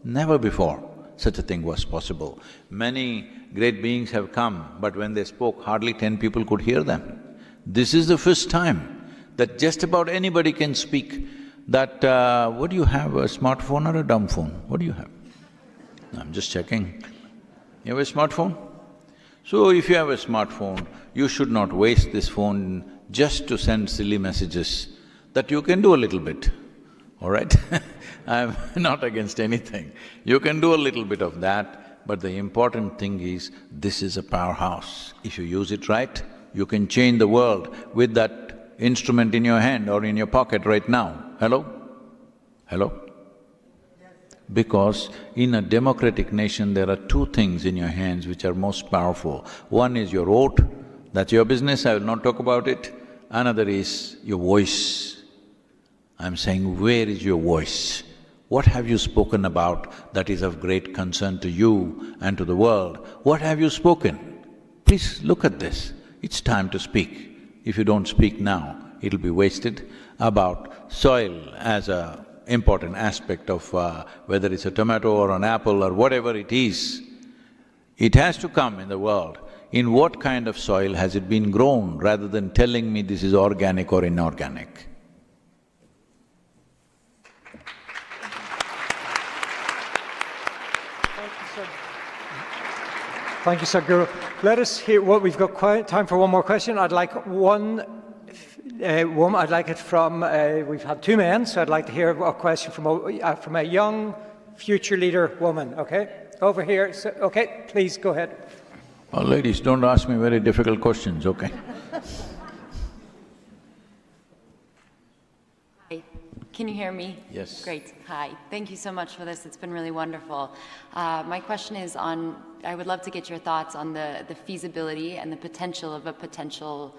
Never before such a thing was possible. Many great beings have come, but when they spoke, hardly 10 people could hear them. This is the first time that just about anybody can speak. That… what do you have, a smartphone or a dumb phone? What do you have? I'm just checking. You have a smartphone? So if you have a smartphone, you should not waste this phone just to send silly messages. That you can do a little bit, all right? I'm not against anything. You can do a little bit of that, but the important thing is, this is a powerhouse. If you use it right, you can change the world with that instrument in your hand or in your pocket right now. Hello? Hello? Because in a democratic nation, there are two things in your hands which are most powerful. One is your vote, that's your business, I will not talk about it. Another is your voice. I'm saying, where is your voice? What have you spoken about that is of great concern to you and to the world? What have you spoken? Please look at this. It's time to speak. If you don't speak now, it'll be wasted. About soil as a important aspect of whether it's a tomato or an apple or whatever it is, it has to come in the world. In what kind of soil has it been grown, rather than telling me this is organic or inorganic? Thank you, Sadhguru. Let us hear what… we've got time for one more question. I'd like one woman, I'd like it from… we've had two men, so I'd like to hear a question from a young future leader woman, okay? Over here, so, okay, please go ahead. Oh, ladies, don't ask me very difficult questions, okay? Can you hear me? Yes. Great. Hi. Thank you so much for this. It's been really wonderful. My question is on… I would love to get your thoughts on the feasibility and the potential of a potential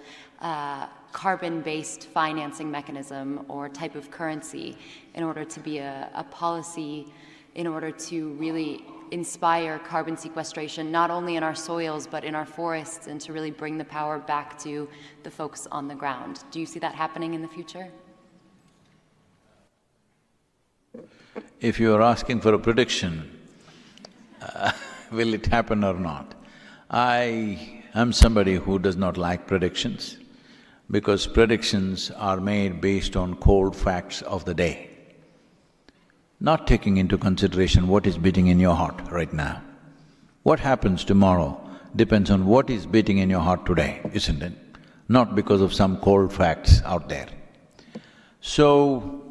carbon-based financing mechanism or type of currency in order to be a policy in order to really inspire carbon sequestration, not only in our soils, but in our forests, and to really bring the power back to the folks on the ground. Do you see that happening in the future? If you are asking for a prediction, will it happen or not? I am somebody who does not like predictions, because predictions are made based on cold facts of the day, not taking into consideration what is beating in your heart right now. What happens tomorrow depends on what is beating in your heart today, isn't it? Not because of some cold facts out there. So,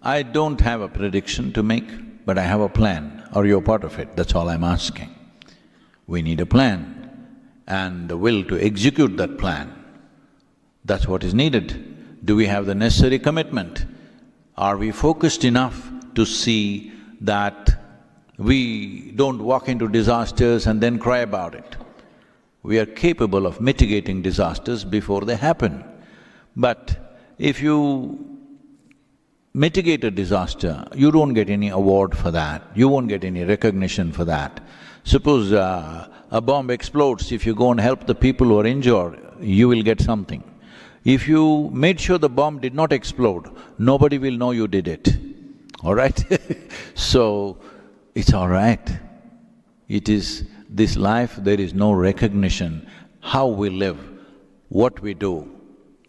I don't have a prediction to make, but I have a plan, or you're part of it, that's all I'm asking. We need a plan and the will to execute that plan. That's what is needed. Do we have the necessary commitment? Are we focused enough to see that we don't walk into disasters and then cry about it? We are capable of mitigating disasters before they happen. But if you mitigate a disaster, you don't get any award for that, you won't get any recognition for that. Suppose a bomb explodes, if you go and help the people who are injured, you will get something. If you made sure the bomb did not explode, nobody will know you did it, all right? So, it's all right. It is this life, there is no recognition. How we live, what we do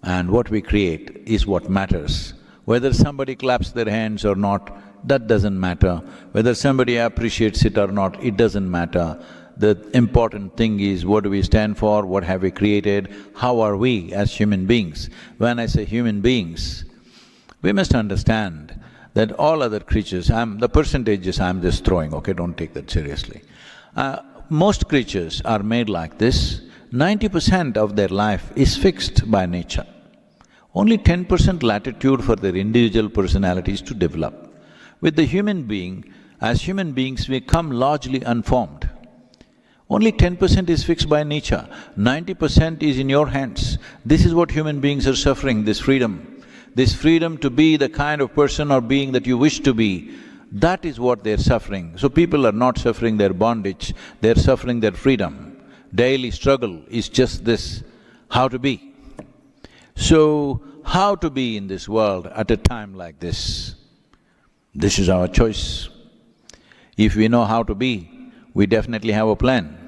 and what we create is what matters. Whether somebody claps their hands or not, that doesn't matter. Whether somebody appreciates it or not, it doesn't matter. The important thing is, what do we stand for, what have we created, how are we as human beings? When I say human beings, we must understand that all other creatures, the percentages I'm just throwing, okay, don't take that seriously. Most creatures are made like this. 90% of their life is fixed by nature. Only 10% latitude for their individual personalities to develop. With the human being, as human beings, we come largely unformed. Only 10% is fixed by nature, 90% is in your hands. This is what human beings are suffering, this freedom. This freedom to be the kind of person or being that you wish to be, that is what they're suffering. So people are not suffering their bondage, they're suffering their freedom. Daily struggle is just this, how to be. So, how to be in this world at a time like this? This is our choice. If we know how to be, we definitely have a plan.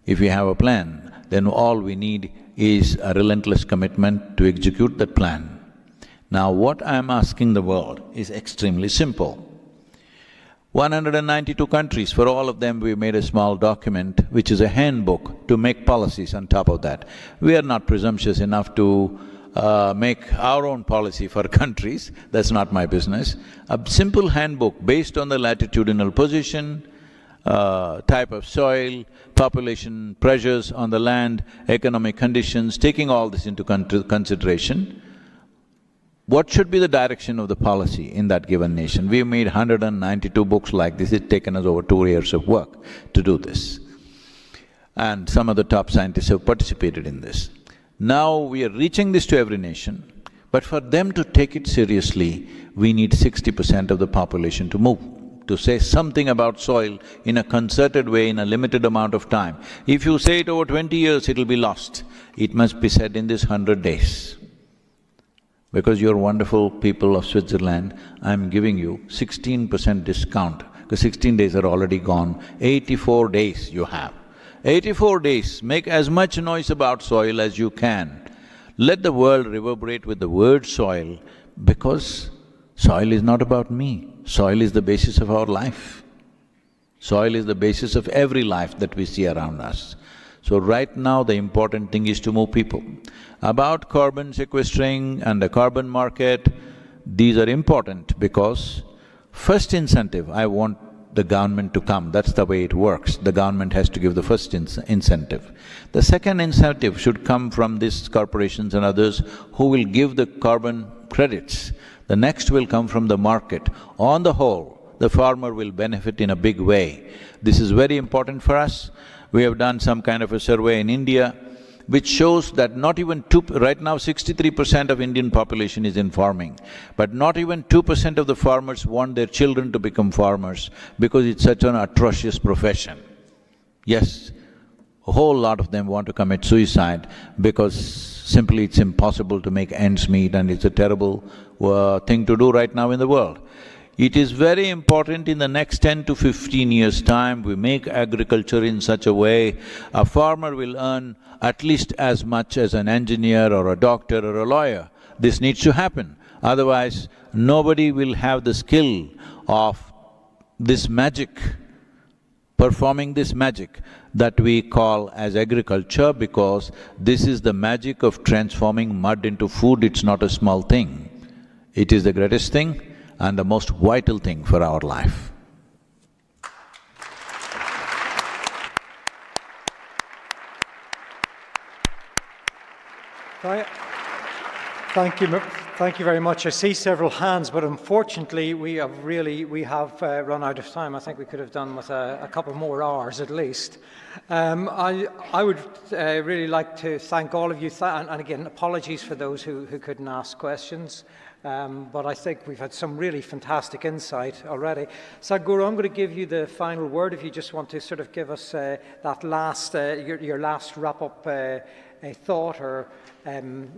If we have a plan, then all we need is a relentless commitment to execute that plan. Now, what I'm asking the world is extremely simple. 192 countries, for all of them we made a small document which is a handbook to make policies on top of that. We are not presumptuous enough to make our own policy for countries, that's not my business. A simple handbook based on the latitudinal position, type of soil, population pressures on the land, economic conditions, taking all this into consideration. What should be the direction of the policy in that given nation? We made 192 books like this, it's taken us over 2 years of work to do this. And some of the top scientists have participated in this. Now we are reaching this to every nation, but for them to take it seriously, we need 60% of the population to move, to say something about soil in a concerted way in a limited amount of time. If you say it over 20 years, it'll be lost. It must be said in this 100 days. Because you're wonderful people of Switzerland, I'm giving you 16% discount, because 16 days are already gone, 84 days you have. 84 days, make as much noise about soil as you can. Let the world reverberate with the word soil, because soil is not about me, soil is the basis of our life. Soil is the basis of every life that we see around us. So right now the important thing is to move people. About carbon sequestering and the carbon market, these are important because first incentive, I want the government to come, that's the way it works. The government has to give the first incentive. The second incentive should come from these corporations and others who will give the carbon credits. The next will come from the market. On the whole, the farmer will benefit in a big way. This is very important for us. We have done some kind of a survey in India which shows that not even right now 63% of Indian population is in farming, but not even 2% of the farmers want their children to become farmers because it's such an atrocious profession. Yes, a whole lot of them want to commit suicide because simply it's impossible to make ends meet and it's a terrible thing to do right now in the world. It is very important in the next 10 to 15 years' time, we make agriculture in such a way, a farmer will earn at least as much as an engineer or a doctor or a lawyer. This needs to happen, otherwise nobody will have the skill of this magic, performing this magic that we call as agriculture, because this is the magic of transforming mud into food, it's not a small thing. It is the greatest thing and the most vital thing for our life. Thank you very much. I see several hands, but unfortunately we have run out of time. I think we could have done with a couple more hours at least. I would really like to thank all of you, and again, apologies for those who couldn't ask questions. But I think we've had some really fantastic insight already. Sadhguru, I'm going to give you the final word if you just want to sort of give us that last, your last wrap-up thought or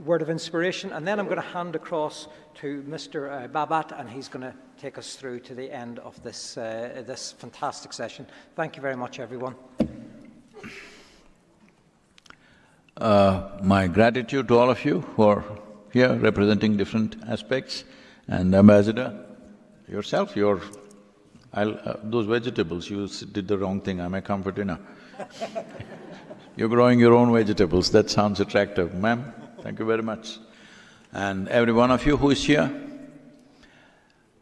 word of inspiration, and then I'm going to hand across to Mr. Babat, and he's going to take us through to the end of this, this fantastic session. Thank you very much, everyone. My gratitude to all of you who are here representing different aspects, and Ambassador, yourself, those vegetables, you did the wrong thing, I'm a comforter now. You're growing your own vegetables, that sounds attractive. Ma'am, thank you very much. And every one of you who is here,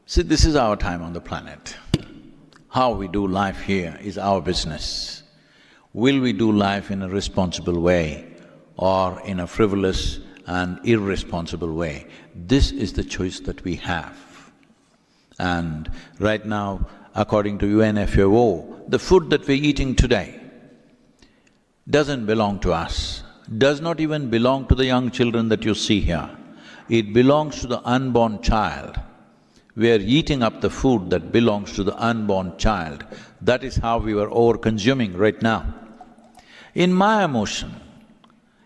see, this is our time on the planet. How we do life here is our business. Will we do life in a responsible way or in a frivolous and irresponsible way? This is the choice that we have. And right now, according to UNFAO, the food that we're eating today doesn't belong to us, does not even belong to the young children that you see here. It belongs to the unborn child. We are eating up the food that belongs to the unborn child. That is how we are over-consuming right now. In my emotion,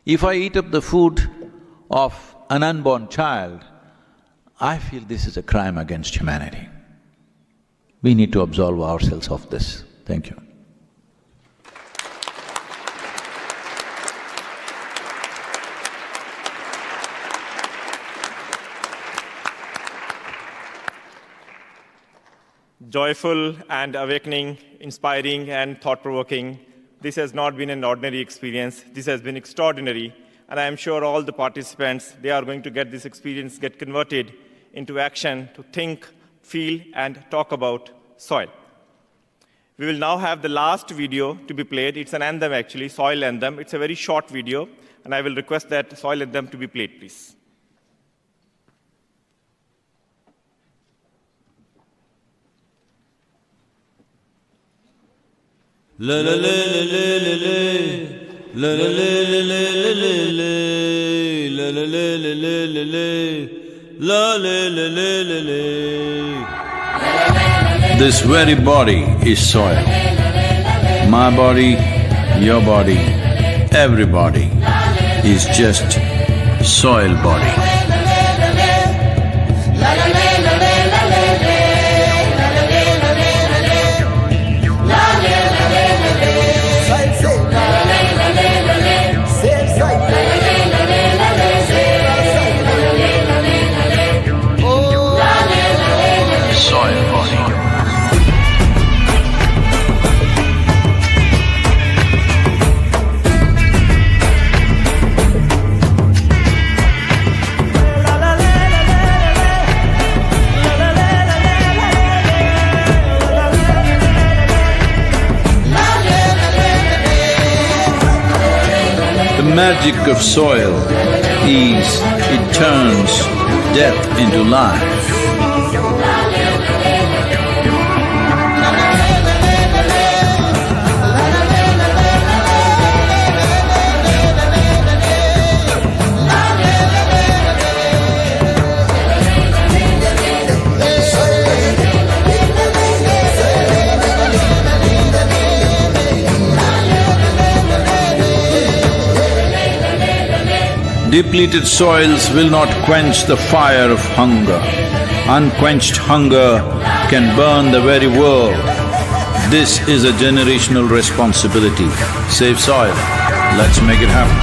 if I eat up the food of an unborn child, I feel this is a crime against humanity. We need to absolve ourselves of this. Thank you. Joyful and awakening, inspiring and thought-provoking. This has not been an ordinary experience. This has been extraordinary. And I am sure all the participants, they are going to get this experience, get converted into action to think, feel, and talk about soil. We will now have the last video to be played. It's an anthem actually, soil anthem. It's a very short video, and I will request that soil anthem to be played, please. La la la la la la la la la la la la la la la la la. This very body is soil. My body, your body, everybody is just soil body. The magic of soil is it turns death into life. Depleted soils will not quench the fire of hunger. Unquenched hunger can burn the very world. This is a generational responsibility. Save soil. Let's make it happen.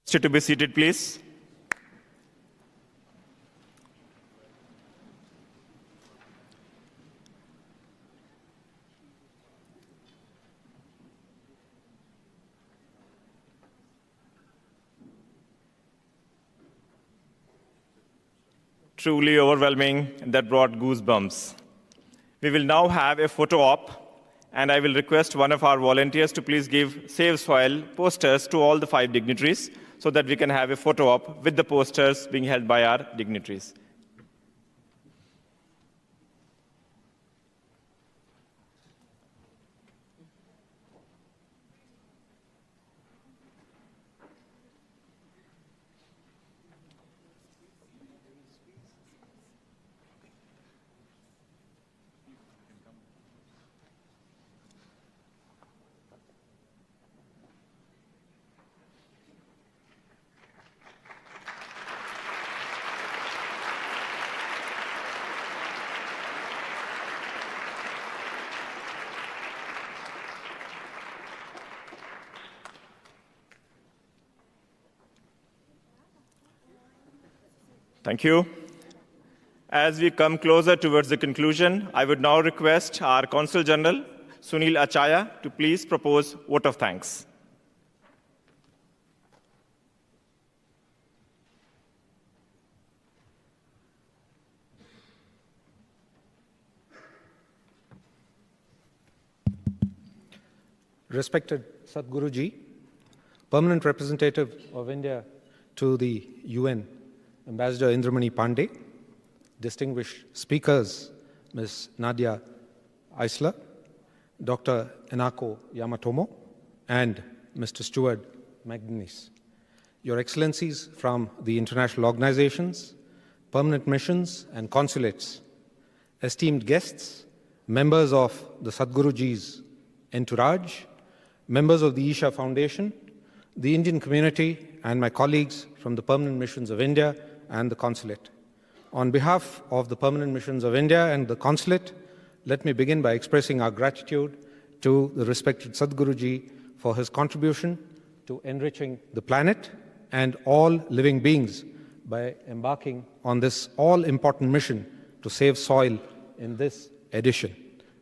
To be seated, please. Truly overwhelming, that brought goosebumps. We will now have a photo op, and I will request one of our volunteers to please give Save Soil posters to all the 5 dignitaries so that we can have a photo op with the posters being held by our dignitaries. Thank you. As we come closer towards the conclusion, I would now request our Consul General, Sunil Achaya, to please propose vote of thanks. Respected Sadhguru Ji, Permanent Representative of India to the UN, Ambassador Indramani Pandey, distinguished speakers, Ms. Nadia Eisler, Dr. Enako Yamatomo, and Mr. Stuart McGuinness. Your Excellencies from the international organizations, permanent missions, and consulates, esteemed guests, members of the Sadhguru Ji's entourage, members of the Isha Foundation, the Indian community, and my colleagues from the Permanent Missions of India and the Consulate. On behalf of the Permanent Missions of India and the Consulate, let me begin by expressing our gratitude to the respected Sadhguru Ji for his contribution to enriching the planet and all living beings by embarking on this all-important mission to save soil in this edition.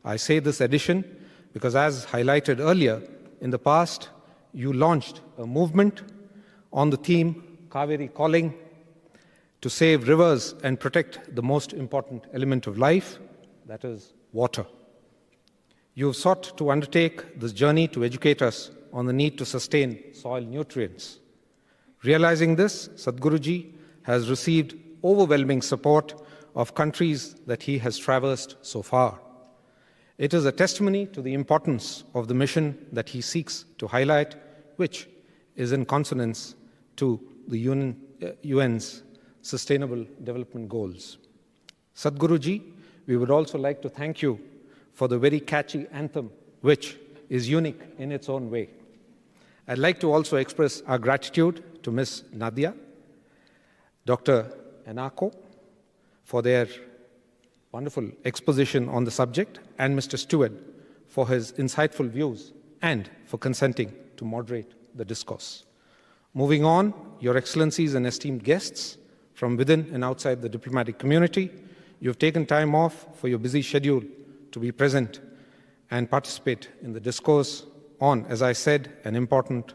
I say this edition because, as highlighted earlier, in the past, you launched a movement on the theme Kaveri Calling to save rivers and protect the most important element of life, that is water. You have sought to undertake this journey to educate us on the need to sustain soil nutrients. Realizing this, Sadhguru Ji has received overwhelming support of countries that he has traversed so far. It is a testimony to the importance of the mission that he seeks to highlight, which is in consonance to the UN's Sustainable Development Goals. Sadhguru Ji, we would also like to thank you for the very catchy anthem, which is unique in its own way. I'd like to also express our gratitude to Ms. Nadia, Dr. Enako, for their wonderful exposition on the subject, and Mr. Stewart for his insightful views and for consenting to moderate the discourse. Moving on, Your Excellencies and esteemed guests from within and outside the diplomatic community, you have taken time off for your busy schedule to be present and participate in the discourse on, as I said, an important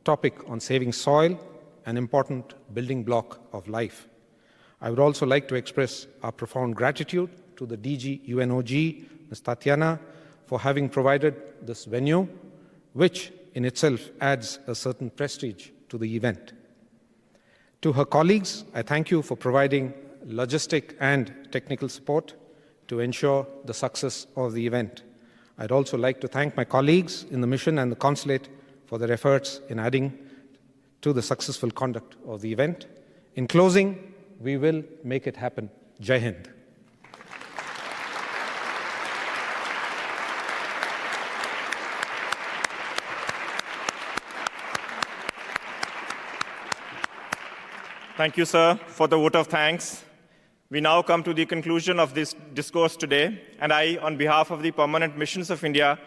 topic on saving soil, an important building block of life. I would also like to express our profound gratitude to the DG UNOG, Ms. Tatiana, for having provided this venue, which in itself adds a certain prestige to the event. To her colleagues, I thank you for providing logistic and technical support to ensure the success of the event. I'd also like to thank my colleagues in the mission and the consulate for their efforts in adding to the successful conduct of the event. In closing, we will make it happen. Jai Hind. Thank you, sir, for the vote of thanks. We now come to the conclusion of this discourse today, and I, on behalf of the Permanent Missions of India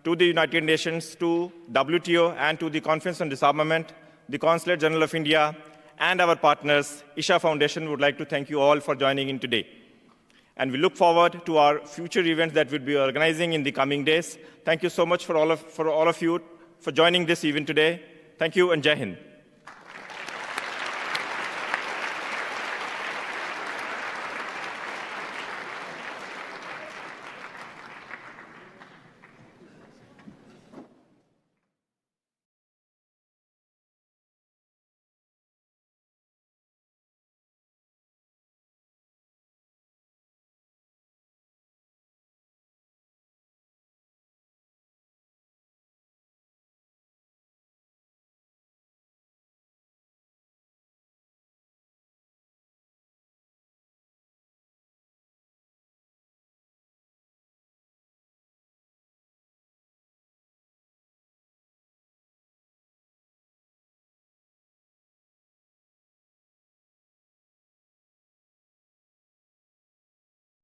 to the United Nations, to WTO, and to the Conference on Disarmament, the Consulate General of India, and our partners, Isha Foundation, would like to thank you all for joining in today. And we look forward to our future events that we'll be organizing in the coming days. Thank you so much for all of you for joining this event today. Thank you, and Jai Hind.